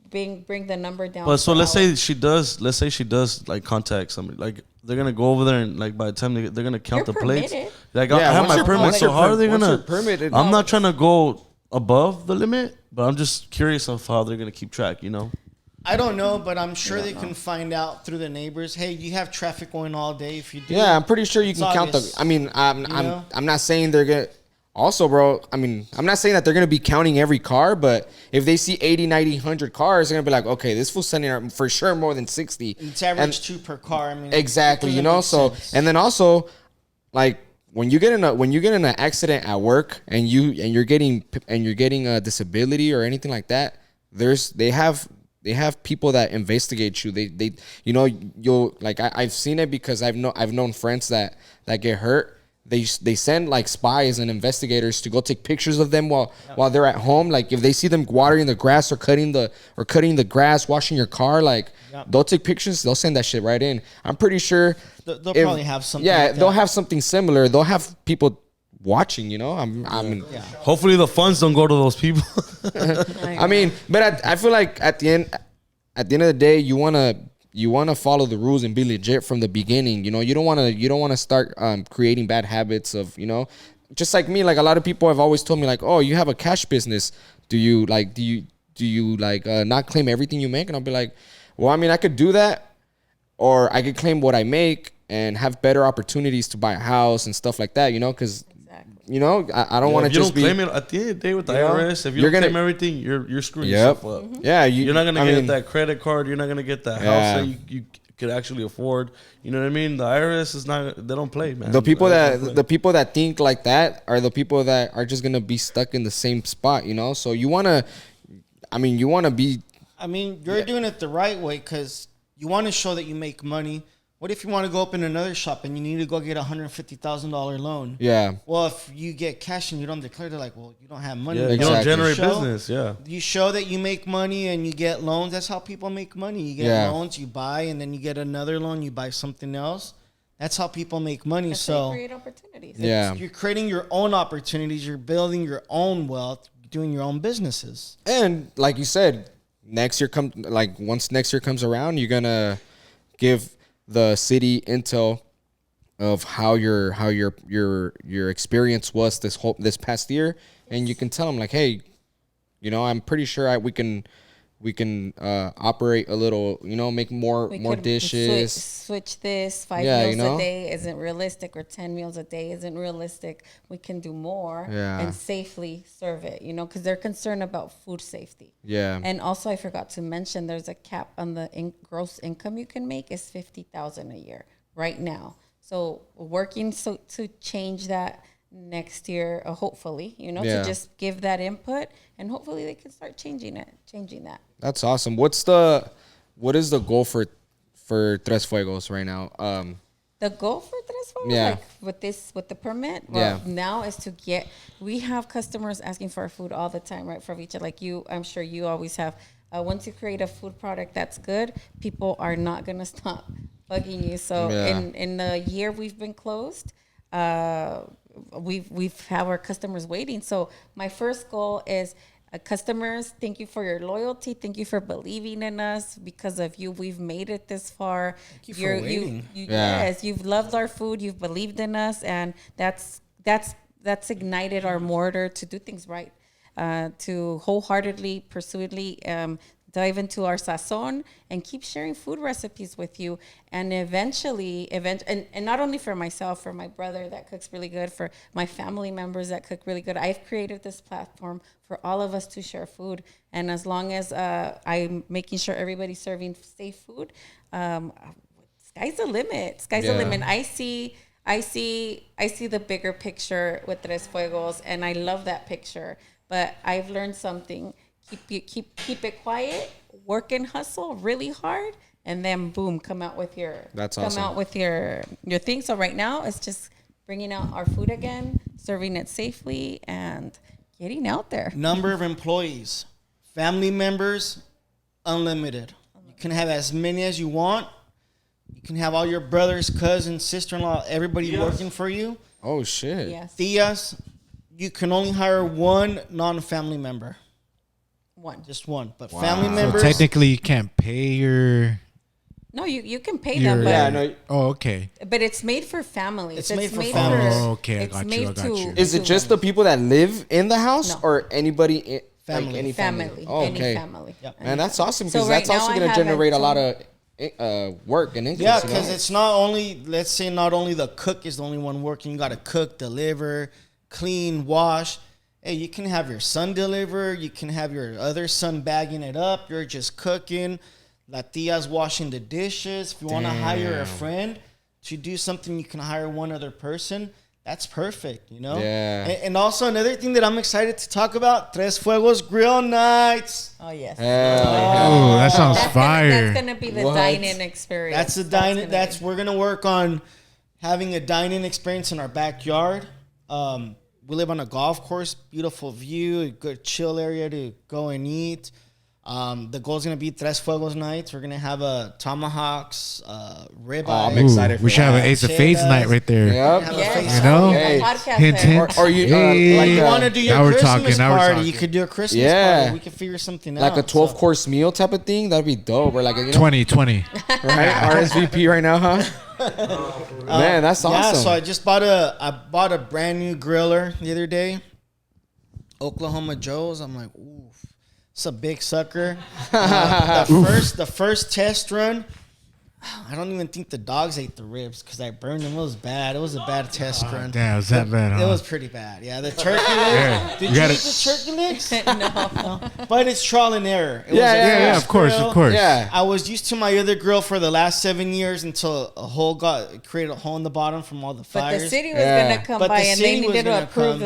bring the number down. But so per let's hour. say she does like contact somebody. Like they're gonna go over there and like by the time they're gonna count You're the plates. permitted. Like Yeah, I have once my you're- permit. once So you're how are they once gonna? you're permitted- I'm not trying to go above the limit, but I'm just curious of how they're gonna keep track. You know? I don't know, but I'm sure they can find out through the neighbors. Hey, you have traffic going all day. If you do, Yeah, I'm pretty sure you it's can count the. obvious. I mean, know? I'm not saying they're gonna. Also, bro, I mean, I'm not saying that they're gonna be counting every car, but if they see 80, 90, 100 cars, they're gonna be like, okay, this fool's sending out for sure more than 60. It's average And- 2 per car. I mean, Exactly, it you doesn't know. make So sense. and then also, like when you get in an accident at work and you're getting a disability or anything like that, they have people that investigate you. They you'll like I've seen it because I've known friends that get hurt. They send like spies and investigators to go take pictures of them while they're at home. Like if they see them watering the grass or cutting the grass, washing your car, like they'll take pictures. They'll send that shit right in. I'm pretty sure They'll probably have something. Yeah, like they'll that. have something similar. They'll have people watching. You know, Hopefully the funds don't go to those people. I mean, but I feel like at the end of the day, you wanna follow the rules and be legit from the beginning. You know, you don't wanna start creating bad habits of, just like me. Like a lot of people have always told me like, oh, you have a cash business. Do you not claim everything you make? And I'll be like, well, I mean, I could do that, or I could claim what I make and have better opportunities to buy a house and stuff like that. You know, because I don't want to If you just don't be. claim it at the end of the day with the You know, IRS, if you you're don't gonna- claim everything, you're screwing Yep. yourself up. Yeah, You're not gonna I get mean, that credit card. You're not gonna get that Yeah. house that you could actually afford. You know what I mean? The IRS is not. They don't play, man. The people They don't play. that think like that are the people that are just gonna be stuck in the same spot. So you wanna be. I mean, you're doing it the right way because you want to show that you make money. What if you want to go open another shop and you need to go get a $150,000 loan? Yeah. Well, if you get cash and you don't declare, they're like, well, you don't have money. Yeah, you Exactly. don't generate Show- business. Yeah. You show that you make money and you get loans. That's how people make money. You get Yeah. loans, you buy, and then you get another loan, you buy something else. That's how people make money. That's how you So create opportunities. Yeah. you're creating your own opportunities. You're building your own wealth, doing your own businesses. And like you said, once next year comes around, you're gonna give the city intel of how your experience was this past year, and you can tell them like, hey, I'm pretty sure we can operate a little, make more dishes. Switch this. 5 Yeah, meals a day isn't realistic, or 10 meals a day isn't realistic. We can do more and safely serve it, because they're concerned about food safety. Yeah. And also, I forgot to mention, there's a cap on the gross income you can make is $50,000 a year right now. So working to change that next year, hopefully, to just give that input, and hopefully they can start changing that. That's awesome. What is the goal for Tres Fuegos right now? The goal for Tres Fuegos, with the permit, now is we have customers asking for our food all the time, right, Frovicche? Like you, I'm sure you always have. Once you create a food product that's good, people are not going to stop bugging you. So in the year we've been closed, we've have our customers waiting. So my first goal is, customers, thank you for your loyalty. Thank you for believing in us. Because of you, we've made it this far. Thank you for waiting. Yes, you've loved our food. You've believed in us, and that's ignited our mortar to do things right, to wholeheartedly, pursuedly dive into our sazon and keep sharing food recipes with you. And eventually, and not only for myself, for my brother that cooks really good, for my family members that cook really good, I've created this platform for all of us to share food. And as long as I'm making sure everybody's serving safe food, sky's the limit. Sky's the limit. I see the bigger picture with Tres Fuegos, and I love that picture. But I've learned something. Keep it quiet, work and hustle really hard, and then boom, come out with your thing. So right now it's just bringing out our food again, serving it safely, and getting out there. Number of employees, family members, unlimited. You can have as many as you want. You can have all your brothers, cousins, sister-in-law, everybody working for you. Oh shit. Yes. Tias, you can only hire one non-family member. Just one. But family members. So technically, you can't pay your. No, you can pay them, but Oh, okay. But it's made for families. It's made for families. Oh, okay. I got you. Is it just the people that live in the house, or anybody? Family. Like any family. Oh, okay. Any family. Yep. Man, that's awesome, because So right that's also now going I to have generate a a lot of work and income. Yeah, because it's not only, let's say, not only the cook is the only one working. You got to cook, deliver, clean, wash. Hey, you can have your son deliver. You can have your other son bagging it up. You're just cooking. La tia's washing the dishes. If you want to hire a friend to do something, you can hire one other person. That's perfect, Yeah. And also another thing that I'm excited to talk about, Tres Fuegos Grill Nights. Oh, yes. Oh, that sounds fire. That's going to be the dine-in experience. That's the dine-in. We're going to work on having a dine-in experience in our backyard. We live on a golf course, beautiful view, a good chill area to go and eat. The goal is going to be Tres Fuegos nights. We're going to have tomahawks, ribeye. Oh, I'm excited for we should have an Ace of Spades night right there. Yep. Yes. You know? Hey. Hint, hint. Or you Like you like want to do your Now we're Christmas talking, party, you could do a Christmas party. We could figure something out. like a 12-course meal type of thing. That'd be dope. Or like a 2020. right? RSVP right now, huh? Man, that's awesome. Yeah, so I just bought a brand new griller the other day. Oklahoma Joe's. I'm like, ooh, it's a big sucker. The first test run, I don't even think the dogs ate the ribs because I burned them. It was bad. It was a bad test run. Damn, was that bad, huh? It was pretty bad. Yeah, the turkey legs. Did you eat the turkey legs? No. But it's trial and error. It was a Yeah, fresh of course, grill. of course. Yeah. I was used to my other grill for the last 7 years until created a hole in the bottom from all the But fires. the city was Yeah. going to come But by, the and they city was needed to gonna approve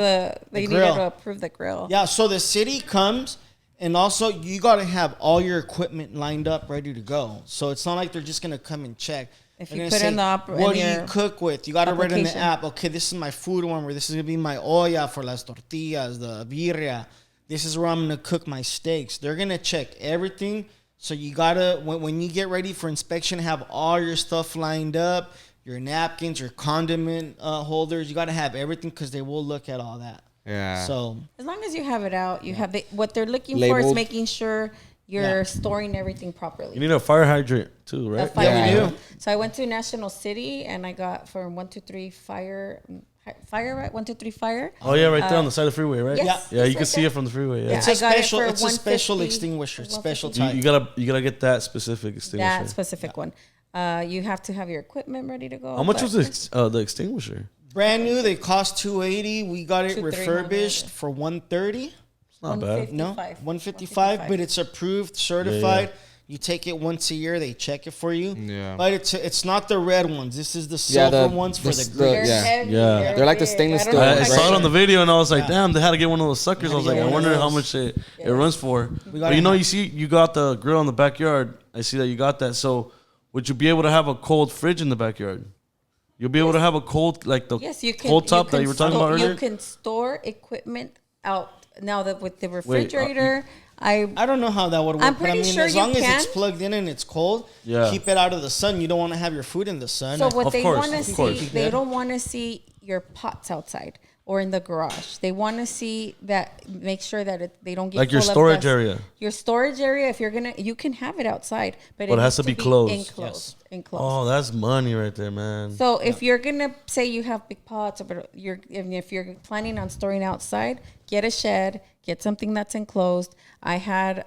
come. the grill. Yeah, so the city comes, and also you got to have all your equipment lined up, ready to go. So it's not like they're just gonna come and check. If They're you gonna put say, in the what do you cook with? You got to write in the application. app. Okay, this is my food warmer. This is gonna be my olla for las tortillas, the birria. This is where I'm gonna cook my steaks. They're gonna check everything. So you gotta when you get ready for inspection, have all your stuff lined up, your napkins, your condiment holders. You gotta have everything because they will look at all that. Yeah. So As long as you have it out, you have what they're looking for Labeled. is making sure you're storing everything properly. You need a fire hydrant too, right? Yeah, we do. So I went to National City and I got from 123 fire, right? 123 fire. Oh yeah, right there on the side of the freeway, right? Yes, Yeah, it's you can right see there. it from the freeway. Yeah. Yeah. It's I a got it special. for It's a special 150, extinguisher. Special 150. type. You gotta get that specific extinguisher. That specific one. You have to have your equipment ready to go. How much but was the extinguisher? Brand new. They cost $280. We got it 200, refurbished 300. for $130. It's not bad. No, 155. 155. But it's approved, certified. You take it once a year. They check it for you. Yeah. But it's not the red ones. This is the Yeah, silver the- ones for the- the the- green. They're Yeah. heavy. Yeah. They're like the big. stainless I don't steel know I if ones, I saw it should- on the video and I was like, Yeah. damn, they had to get one of those suckers. I was Gotta like, get I one of wonder how those. much it runs for. We But gotta you have- see, you got the grill in the backyard. I see that you got that. So would you be able to have a cold fridge in the backyard? You'll be able to have a cold, like the Yes, you can. cold top that you were talking about earlier? You can store equipment out now that with the refrigerator. I don't know how that would work. I'm but I pretty mean, sure as you long as it's can. plugged in and it's cold, Yeah. keep it out of the sun. You don't want to have your food in the sun. so what Of they course, want to of see, course. they don't want to see your pots outside or in the garage. They want to see that. Make sure that they don't get Like your full of storage dust. area. Your storage area. If you're gonna, you can have it outside, but But it has needs to be closed. Enclosed. Yes. Enclosed. Oh, that's money right there, man. So if you're gonna say you have big pots, or if you're planning on storing outside, get a shed, get something that's enclosed. I had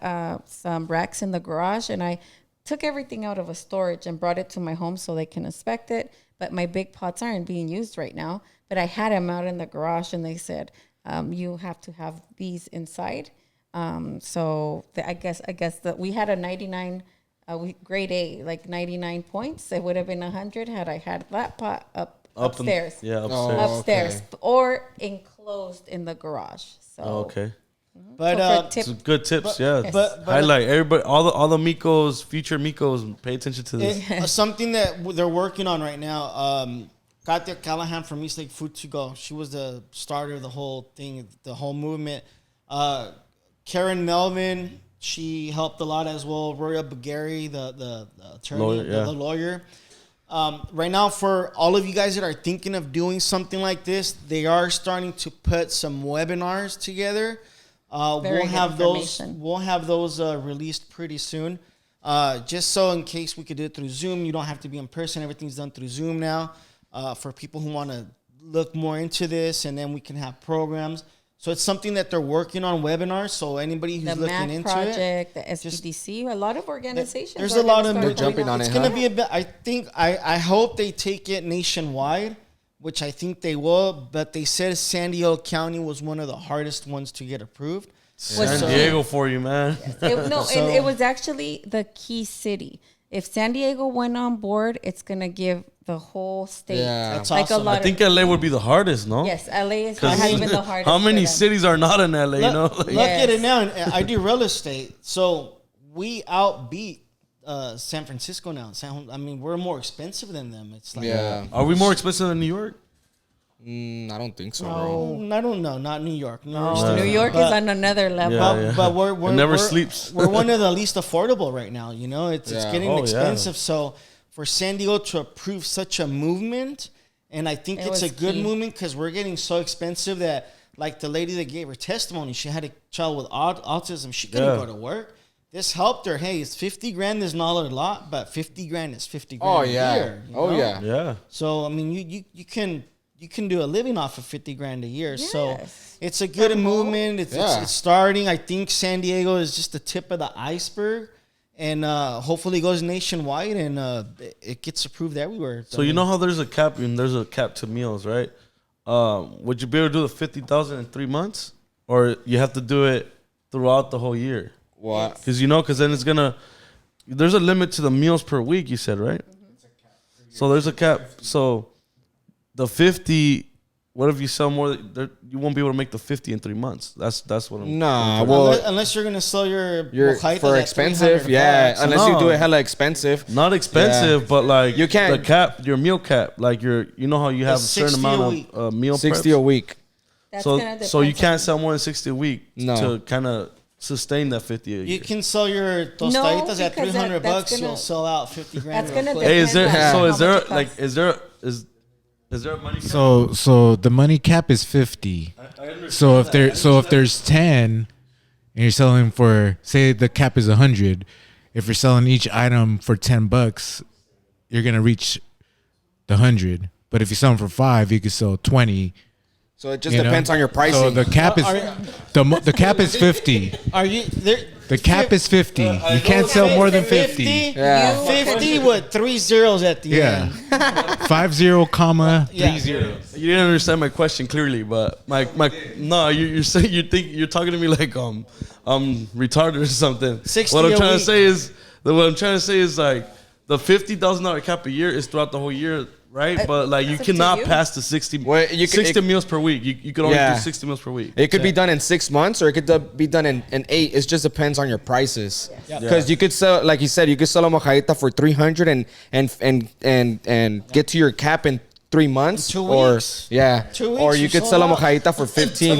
some racks in the garage, and I took everything out of a storage and brought it to my home so they can inspect it. But my big pots aren't being used right now. But I had them out in the garage, and they said you have to have these inside. I guess that we had a 99. Grade A, like 99 points. It would have been 100 had I had that pot upstairs. Yeah, upstairs. Oh, Upstairs okay. or enclosed in the garage. So Oh, okay. but so for tip, Some good tips, yeah. Yes. but- Highlight everybody, all the Mikos, future Mikos, pay attention to this. something that they're working on right now. Katya Callahan from East Lake Food to Go. She was the starter of the whole thing, the whole movement. Karen Melvin, she helped a lot as well. Roya Bagari, the attorney, Lawyer, yeah. the lawyer. Right now, for all of you guys that are thinking of doing something like this, they are starting to put some webinars together. Very We'll good have those. information. We'll have those released pretty soon. Just so in case we could do it through Zoom, you don't have to be in person. Everything's done through Zoom now. For people who want to look more into this, and then we can have programs. So it's something that they're working on, webinars. So anybody who's the looking MAC into project, it, the SPDC, a lot of organizations. there's are a lot gonna of start They're doing jumping that. on it's it, gonna huh? be a bit. I hope they take it nationwide, which I think they will. But they said San Diego County was one of the hardest ones to get approved. Was- San Diego for you, man. It was actually the key city. If San Diego went on board, it's gonna give the whole state Yeah. That's like awesome. a lot. I think LA would be the hardest, no? yes, LA has 'Cause been the hardest. how many for them. cities are not in LA, you know? Look Like, at it Yes. now. And I do real estate, so we outbeat San Francisco now. I mean, we're more expensive than them. It's like Yeah. are we more expensive than New York? I don't think so, bro. I don't know, not New York. New York's New different. York is But- on another level. Yeah. But we're It never we're- sleeps. We're one of the least affordable right now. You know, it's Yeah. getting Oh, yeah. expensive. So for San Diego to approve such a movement, and I think It it's a was good key. movement because we're getting so expensive that, like the lady that gave her testimony, she had a child with autism. She couldn't Yeah. go to work. This helped her. Hey, it's 50 grand is not a lot, but 50 grand is 50 grand Oh a yeah. year. you Oh know? yeah. Yeah. So I mean, you can do a living off of 50 grand a year. So Yes. it's a good movement. Yeah. It's starting. I think San Diego is just the tip of the iceberg, and hopefully it goes nationwide and it gets approved everywhere. So you know how there's a cap and there's a cap to meals, right? Would you be able to do the 50,000 in 3 months, or you have to do it throughout the whole year? What? Because then it's gonna. There's a limit to the meals per week. You said, right? So there's a cap. So the 50. What if you sell more? You won't be able to make the 50 in 3 months. That's what I'm. Nah. Well, unless you're gonna sell your mojitos for at expensive. 300 Yeah. bucks. Unless you do No. it hella expensive. Not expensive, Yeah. but like You can't- the cap, your meal cap, like you know how you have a It's certain 60 a amount week. of meal 60 preps? a week. That's So gonna so you depend can't on- sell more than 60 a week No. to kind of sustain that 50 a year. You can sell your tostaditas at because 300 that's bucks. gonna- You'll sell out 50 grand. That's real gonna quick. Hey, is there depends on so how is there much it like costs. is there a money cap? So the money cap is 50. So if there's 10, and you're selling for, say the cap is 100. If you're selling each item for $10, you're gonna reach the 100. But if you sell them for 5, you can sell 20. So it just depends on your pricing. So the cap is the cap is 50. Are you there? The cap is 50. You can't sell more than 50. Yeah. 50 with 3 zeros at the end. 50, comma 30. You didn't understand my question clearly, but no, you're saying you're talking to me like retarded or something. 60 What I'm a trying to week. say is like the $50,000 cap a year is throughout the whole year. Right, but like you It's up to cannot you. pass the 60, Well, you can- 60 meals per week. You can only do 60 meals per week. It could be done in 6 months or it could be done in 8. It just depends on your prices. Because you could sell, like you said, you could sell a mojadita for 300 and get to your cap in 3 months. 2 or, weeks. Yeah. 2 weeks, Or you you could sold sell a out. mojadita for 15.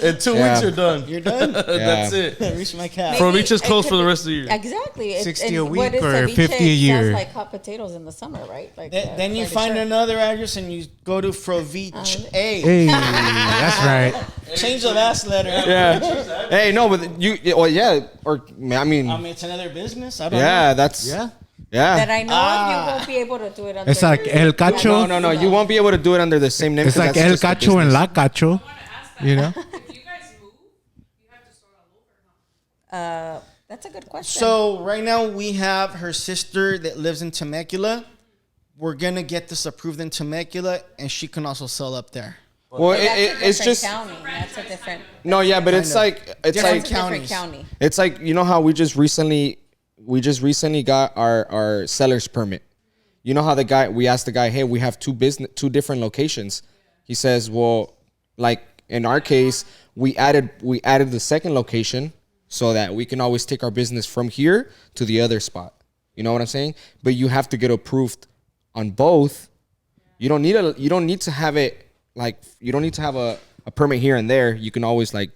In 2 weeks, you're done. You're done. That's it. Reach my cap. Froviche is It closed could for the be- rest of the year. Exactly. 60 a what week is or ceviche? 50 a It year? sounds like hot potatoes in the summer, right? Like Then you fried find shrimp. another address and you go to Froviche. Hey, that's right. Change the last letter. Yeah. Hey, no, but well, yeah. Or, I mean, It's another business. I don't yeah, know. that's, Yeah. That yeah. I know of, you won't be able to do it under It's like El Cacho. No, you won't be able to do it under the same name. It's 'cause like that's El just a Cacho and business. La Cacho. You know? If you guys move, you have to start all over, huh? That's a good question. So right now we have her sister that lives in Temecula. We're gonna get this approved in Temecula, and she can also sell up there. Well, That's a it's different just county. That's a different. no, yeah, but it's like it's Different like That's a different counties. county. it's like you know how we just recently got our seller's permit. You know how we asked the guy, hey, we have two different locations. He says, well, like in our case, we added the second location so that we can always take our business from here to the other spot. You know what I'm saying? But you have to get approved on both. You don't need to have it like you don't need to have a permit here and there. You can always like,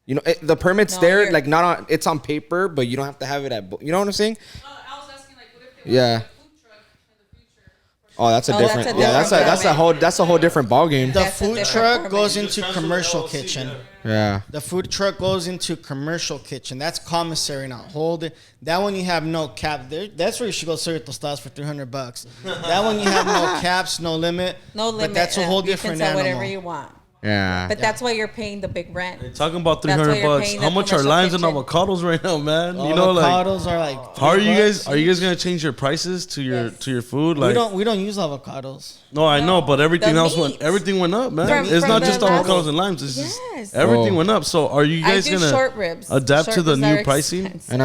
you know, the permit's No, there, you're- like not on. It's on paper, but you don't have to have it at. You know what I'm saying? I was asking, like, what if they Yeah. want a food truck in the future? Oh, that's a Oh, that's different. a Yeah, different that's a whole different ball game. The That's a food different truck permit. goes into commercial kitchen. Yeah. The food truck goes into commercial kitchen. That's commissary now. Hold it. That one you have no cap. There, that's where you should go serve tostadas for $300. That one you have no caps, no limit. No limit. But that's a whole different You can sell animal. whatever you want. Yeah. But that's why you're paying the big rent. Talking about That's why you're $300. paying How the much are commercial limes and kitchen. avocados right now, man? You know, like Avocados are like. how are you $3. guys? Are you guys gonna change your prices to your food? Like We don't use avocados. no, I know, but everything The else meats. went up, man. From- it's from not the just last- avocados and limes. It's Yes. just everything Oh. went up. So are you guys I do gonna short ribs. adapt Short to the ribs new are pricing? expensive. And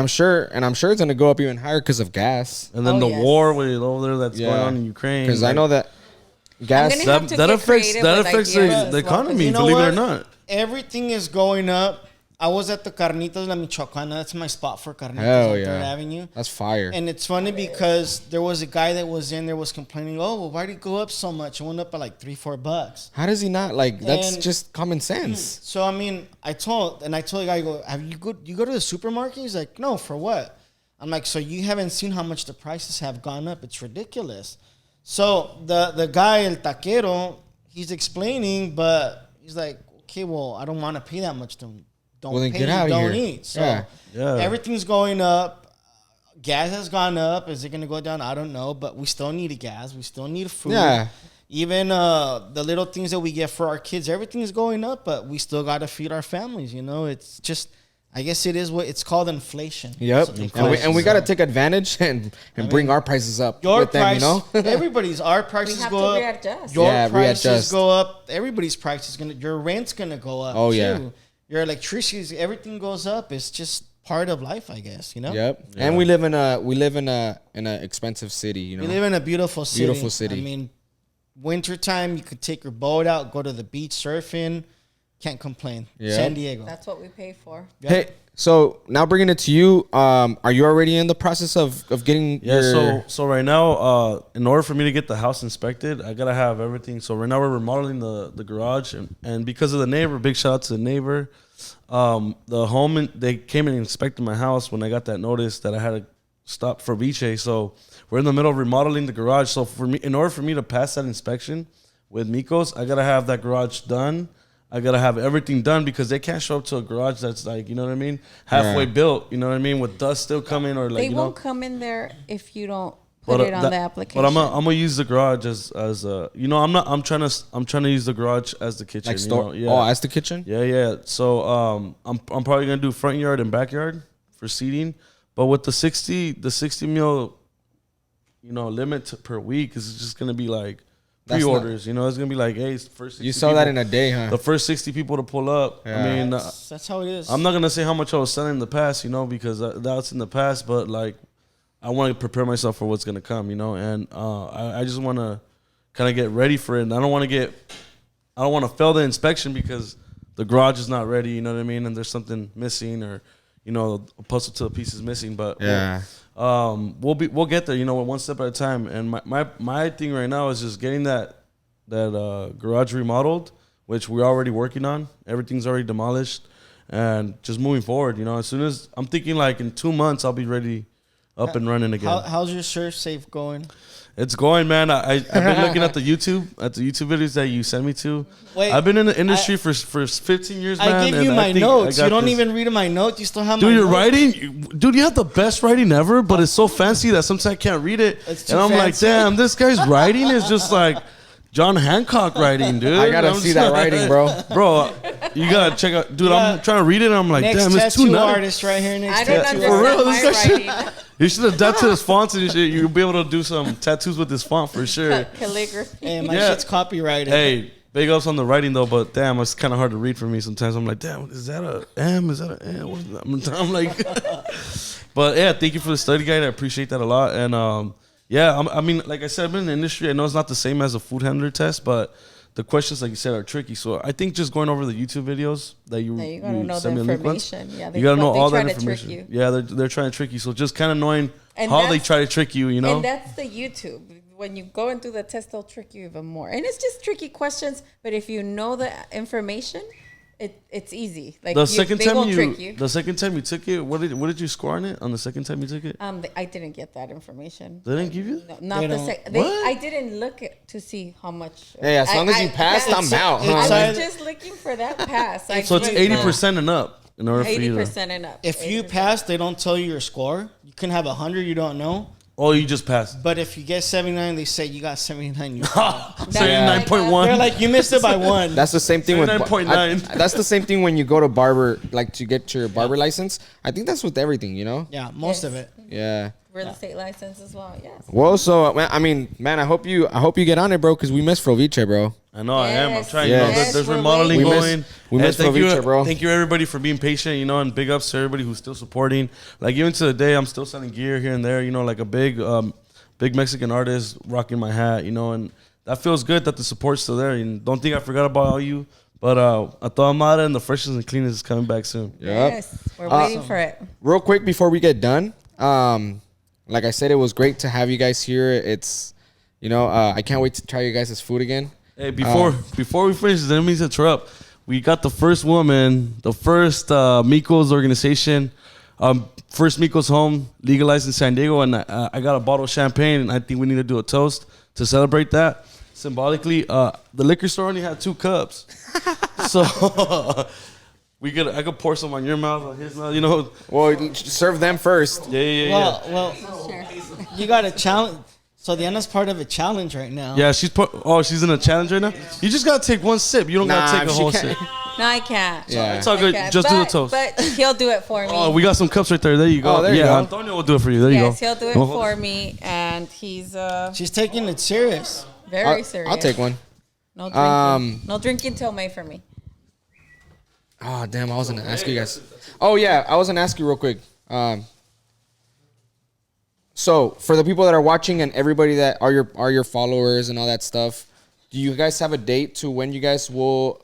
I'm sure it's gonna go up even higher because of gas. And then Oh, the yes. war with over there that's Yeah. going on in Ukraine. Because I like, know that gas. I'm gonna have to that get affects creative that with affects ideas the as well, 'cause economy. You know Believe it or what? not. Everything is going up. I was at the Carnitas La Michoacana. That's my spot for Carnitas Hell on yeah. 3rd Avenue. That's fire. And it's funny because there was a guy that was in there was complaining, oh, well, why did it go up so much? It went up by like $3-4. How does he not like? That's And- just common sense. So I mean, I told the guy, I go, have you go to the supermarket? He's like, no, for what? I'm like, so you haven't seen how much the prices have gone up? It's ridiculous. So the guy, el taquero, he's explaining, but he's like, okay, well, I don't want to pay that much. Don't Well, then pay, get out of don't here. eat. So Yeah. everything's going up. Gas has gone up. Is it going to go down? I don't know, but we still need a gas. We still need food. Yeah. Even the little things that we get for our kids, everything is going up, but we still got to feed our families. You know, it's just, I guess it is what it's called inflation. Yep. That's what they And we, call it. got to take advantage and bring our prices up Your with them. price, You know. our We prices have go to up. readjust. Your Yeah, prices readjust. go up. Everybody's price is your rent's gonna go up. Oh, too. yeah. Your electricity, everything goes up. It's just part of life, I guess. You know. Yep. And we live in an expensive city. You know. We live in a beautiful city. Beautiful city. I mean, wintertime, you could take your boat out, go to the beach surfing. Can't complain. Yeah. San Diego. That's what we pay for. Hey, so now bringing it to you. Are you already in the process of getting? Yeah, your, so right now, in order for me to get the house inspected, I gotta have everything. So right now we're remodeling the garage, and because of the neighbor, big shout out to the neighbor. The home they came and inspected my house when I got that notice that I had to stop for Froviche. So we're in the middle of remodeling the garage. So for me, in order for me to pass that inspection with Mikos, I gotta have that garage done. I gotta have everything done because they can't show up to a garage that's like, you know what I mean, halfway built. You know what I mean, with dust still coming or like They you won't know. come in there if you don't put it on the application. But I'm gonna use the garage as you know, I'm trying to use the garage as the kitchen. Like store. You know? Oh, as the kitchen. Yeah. So I'm probably gonna do front yard and backyard for seating, but with the 60 meal, you know, limit per week is just gonna be like pre-orders. You know, it's gonna be like, hey, first 60 You saw that in a day, huh? the first 60 people to pull up. Yeah. I mean, That's how it is. I'm not gonna say how much I was selling in the past, you know, because that's in the past. But like, I want to prepare myself for what's gonna come, you know, and I just want to kind of get ready for it. And I don't want to fail the inspection because the garage is not ready, you know what I mean, and there's something missing or, you know, a puzzle to a piece is missing. But Yeah. we'll get there, you know, one step at a time. And my thing right now is just getting that garage remodeled, which we're already working on. Everything's already demolished, and just moving forward. You know, as soon as I'm thinking like in 2 months, I'll be ready, up and running again. How's your Surf Safe going? It's going, man. I've been looking at the YouTube videos that you sent me to. Wait, I've been in the industry for 15 years, man. I give you and my think notes. I You got don't this. even read my notes. You still have Dude, my you're notes. writing, dude. You have the best writing ever, but it's so fancy that sometimes I can't read it. It's too And I'm like, fancy. damn, this guy's writing is just like John Hancock writing, dude. I gotta I'm see just that like- writing, bro. Bro, you gotta check out, dude. Yeah. I'm trying to read it. And I'm like, Next damn, it's too tattoo nutty. artist right here. Next I don't tattoo understand real, my this guy writing. You should adapt to his fonts and shit. You'll be able to do some tattoos with this font for sure. Calligraphy. Hey, my Yeah. shit's copyrighted. Hey, big ups on the writing though, but damn, it's kind of hard to read for me sometimes. I'm like, damn, is that a M? Is that a N? What is that? I'm like, but yeah, thank you for the study guide. I appreciate that a lot. And yeah, I mean, like I said, I've been in the industry. I know it's not the same as a food handler test, but the questions, like you said, are tricky. So I think just going over the YouTube videos that you gotta know the send me a link once, information. Yeah, you gotta know they all try that to trick information. you. Yeah, they're trying to trick you. So just kind of knowing And how they that's- try to trick you, you know. And that's the YouTube. When you go and do the test, they'll trick you even more. And it's just tricky questions. But if you know the information, it's easy. Like The they second time won't trick you. the second time you took it, what did you score on it? On the second time you took it, I didn't get that information. they didn't give you. No, not They the don't- second. What? I didn't look to see how much. Hey, as long as you passed, I'm out. Huh? I It's was either- just looking for that pass. So it's 80% and up in order for you to. 80% and up. If you 80%. pass, they don't tell you your score. You can have 100, you don't know. Oh, you just passed. But if you get 79, they say you got 79. You That's 79.1. They're like, you missed it by one. That's the same thing with 79.9. that's the same thing when you go to barber, like to get your barber license. I think that's with everything, you know. Yeah, most of it. Yeah. Real estate license as well. Yes. Well, so I mean, man, I hope you get on it, bro, because we miss Froviche, bro. I know I am. I'm Yes. trying. Yes. You know, there's We're remodeling waiting. going. We miss And thank you, Froviche, bro. Thank you everybody for being patient. You know, and big ups to everybody who's still supporting. Like even to the day, I'm still selling gear here and there. You know, like a big Mexican artist rocking my hat. You know, and that feels good that the support's still there. And don't think I forgot about all you. But a toda madre and the freshness and cleanness is coming back soon. Yep. Yes. We're waiting for it. Real quick before we get done, like I said, it was great to have you guys here. It's, I can't wait to try you guys' food again. Hey, before we finish, let me interrupt. We got the first woman, the first Miko's organization, first Miko's home legalized in San Diego, and I got a bottle of champagne, and I think we need to do a toast to celebrate that. Symbolically, the liquor store only had 2 cups, so I could pour some on your mouth, on his mouth, you know. Well, serve them first. Yeah. Well, you got a challenge. So Diana's part of a challenge right now. Yeah, she's in a challenge right now. You just gotta take one sip. You don't gotta take a she whole can't. sip. No, I can't. Yeah. It's all I good. can't. Just do the But- toast. But he'll do it for me. Oh, we got some cups right there. There you go. Oh, there you go. Antonio will do it for you. There Yes, you go. he'll do it for me, and he's She's taking it serious. very serious. I'll take one. No drinking. No drinking till May for me. Oh, damn, I was going to ask you guys. Oh, yeah, I was going to ask you real quick. So, for the people that are watching and everybody that are your followers and all that stuff, do you guys have a date to when you guys will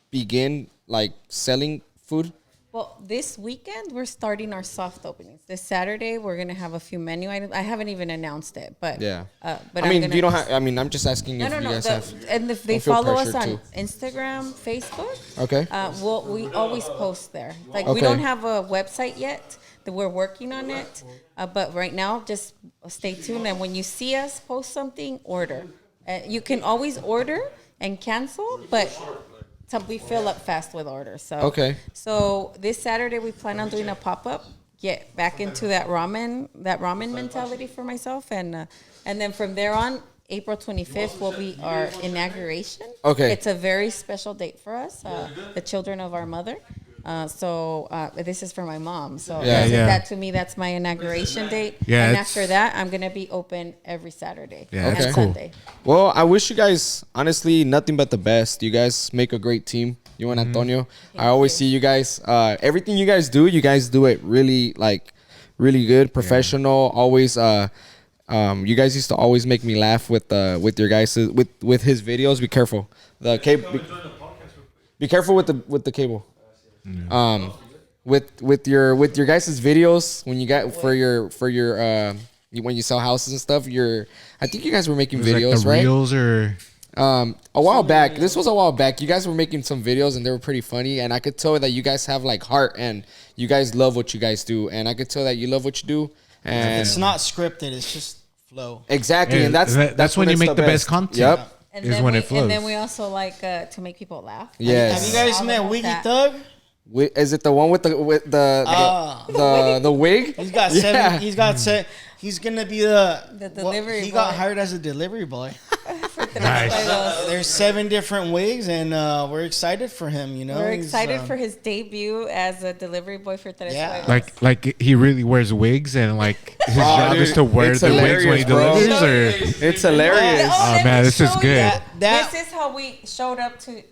begin, like, selling food? Well, this weekend we're starting our soft openings. This Saturday we're gonna have a few menu items. I haven't even announced it, but Yeah. But I mean, I'm you don't have. I mean, I'm just asking if No, you no. guys have. And if they don't feel follow us pressured on to. Instagram, Facebook, Okay. we always post there. Like we Okay. don't have a website yet. That we're working on it, but right now just stay tuned. And when you see us post something, order. You can always order and cancel, but we fill up fast with orders. So Okay. So this Saturday we plan on doing a pop up. Get back into that ramen mentality for myself, and then from there on, April 25th will be our inauguration. Okay. It's a very special date for us, the children of our mother. So this is for my mom. So that to me, that's my inauguration date. Yeah, and it's- after that, I'm gonna be open every Saturday Yeah, and that's cool. Sunday. Well, I wish you guys, honestly, nothing but the best. You guys make a great team. You and Antonio. I always see you guys. Everything you guys do it really really good, professional. Always. You guys used to always make me laugh with your guys with his videos. Be careful. The cable. Be careful with the cable. With your guys' videos when you got for your when you sell houses and stuff. I think you guys were making It was videos, like the right? reels or A while back. This was a while back. You guys were making some videos and they were pretty funny, and I could tell that you guys have like heart and you guys love what you guys do, and I could tell that you love what you do. And It's not scripted. It's just flow. exactly, Yeah, and that's when you it's make the best content. Yep. And Is then when we, it flows. And then we also like to make people laugh. Yes. Have you guys All met about Wiggy that. Thug? Is it the one with the wig? He's got Yeah. seven. He's got set. He's gonna be the delivery He got boy. hired as a delivery boy. Nice. There's 7 different wigs, and we're excited for him. You know, We're He's, excited for his debut as a delivery boy for Tres Yeah. Fuegos. like he really wears wigs and like his job dude, is to wear it's the wigs when he hilarious, bro. delivers or It's hilarious. Oh, let man, me this is show you. good. That- This is how we showed up to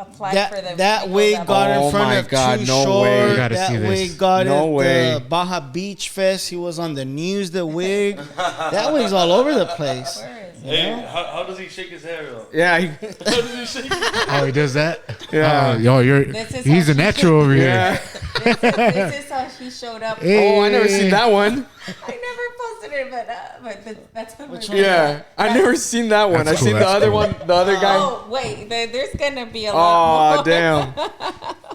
apply for the that Fuegos wig album. got Oh in front my of God, Too no Short. way. You gotta That see this. wig got No at way. the Baja Beach Fest. He was on the news. The wig, that wig's all over the place. Hey, how does he shake his hair though? Yeah. How does he shake? oh he does that. Yeah. Yo, This is he's how a she natural over Yeah. here. This is how he showed up. Oh, I never seen that one. I never posted it, but that's what we're Yeah, I never seen that one. That's I seen cool, the that's other cool. one, the other guy. Oh wait, there's gonna be a lot Oh more. damn!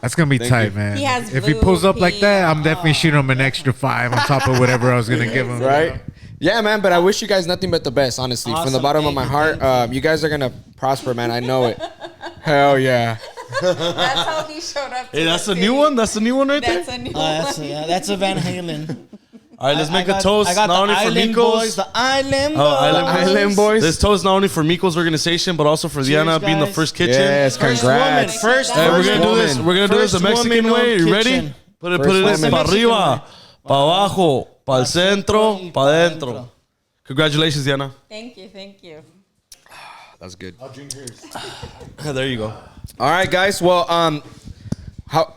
That's gonna be tight, you. man. He has if he blue, pulls up like pink. that, I'm definitely shooting him an extra 5 on top of whatever I was gonna give him. Right? Yeah, man. But I wish you guys nothing but the best. Honestly, from the Awesome. bottom of Thank my you, heart, you guys are gonna prosper, man. I know it. Hell yeah! That's how he showed up. Hey, that's a new one. That's a new one right there. That's a new one. That's a Van Halen. All right, let's make a I toast got not the only for Island Miko's. Boys, the Island Boys. Island Boys. This toast not only for Miko's organization, but also for Diana being the guys. first kitchen. Yes, First congrats. woman, first Hey, we're first gonna do this. woman. We're gonna do this the First Mexican woman way. owned You ready? kitchen. Put it First in woman. pa arriba, pa abajo, pa el centro, pa dentro. Congratulations, Diana. Thank you. That's good. There you go. All right, guys. Well,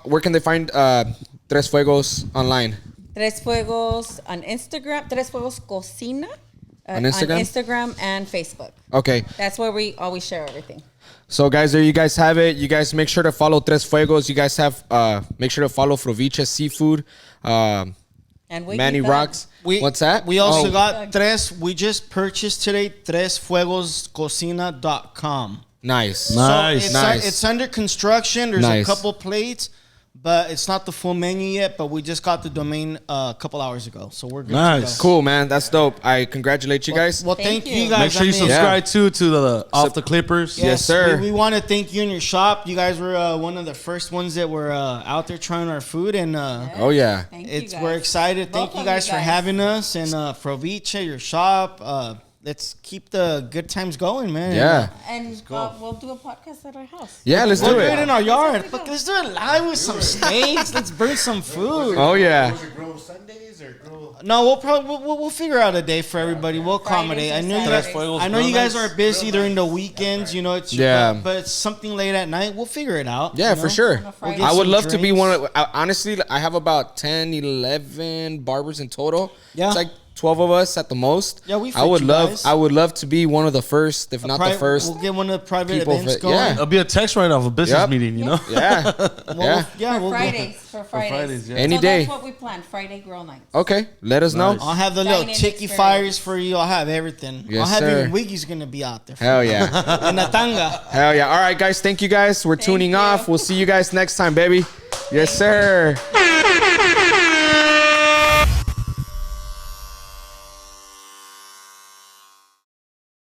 where can they find Tres Fuegos online? Tres Fuegos on Instagram. Tres Fuegos Cocina On Instagram? On Instagram and Facebook. Okay. That's where we always share everything. So guys, there you guys have it. You guys make sure to follow Tres Fuegos. You guys have make sure to follow Froviche Seafood. And we Manny keep that. Rocks. What's that? We also Oh, got Tres. We just purchased today tresfuegoscocina.com. nice. Nice. It's, Nice. it's under construction. There's Nice. a couple plates, but it's not the full menu yet. But we just got the domain a couple hours ago, so we're good. Nice. To go. Cool, man. That's dope. I congratulate you guys. Well, Thank thank you you. guys. Make sure you I mean, subscribe too to the Off the Clippers. Yes, sir. We want to thank you and your shop. You guys were one of the first ones that were out there trying our food, and Oh yeah. Thank you it's guys. we're excited. Thank Both you of guys for having us, and Froviche, your shop. Let's keep the good times going, man. Yeah. And we'll do a podcast at our house. Yeah. Let's We'll do do it in it. our yard. Fuck, let's do it live with some steaks. Let's burn some food. Oh yeah. Grill Sundays or grill? No, we'll probably we'll figure out a day for everybody. We'll accommodate. I know you guys. Saturdays. I know you guys are busy during the weekends. You know, it's Yeah. but it's something late at night. We'll figure it out. Yeah, you for know? sure. Friday. I would some love to be drinks. one of. Honestly, I have about 10, 11 barbers in total. Yeah. It's like 12 of us at the most. Yeah, we I fit would you love. guys. I would love to be one of the first, if not the first. We'll get one of the private people events for- going. yeah. It'll be a text right off a business Yep. meeting, you know? Yeah. Yeah. Yeah, For we'll Fridays. For Fridays. Fridays, yeah. Any so day. That's what we plan. Friday grill nights. Okay. Let us know. I'll have the little Dine-in tiki experience. fires for you. I'll have everything. Yes, I'll have sir. even Wiggy's gonna be out there. Hell yeah. And a tanga. Hell yeah. All right, guys. Thank you guys. We're tuning you. off. We'll see you guys next time, baby. Yes, sir.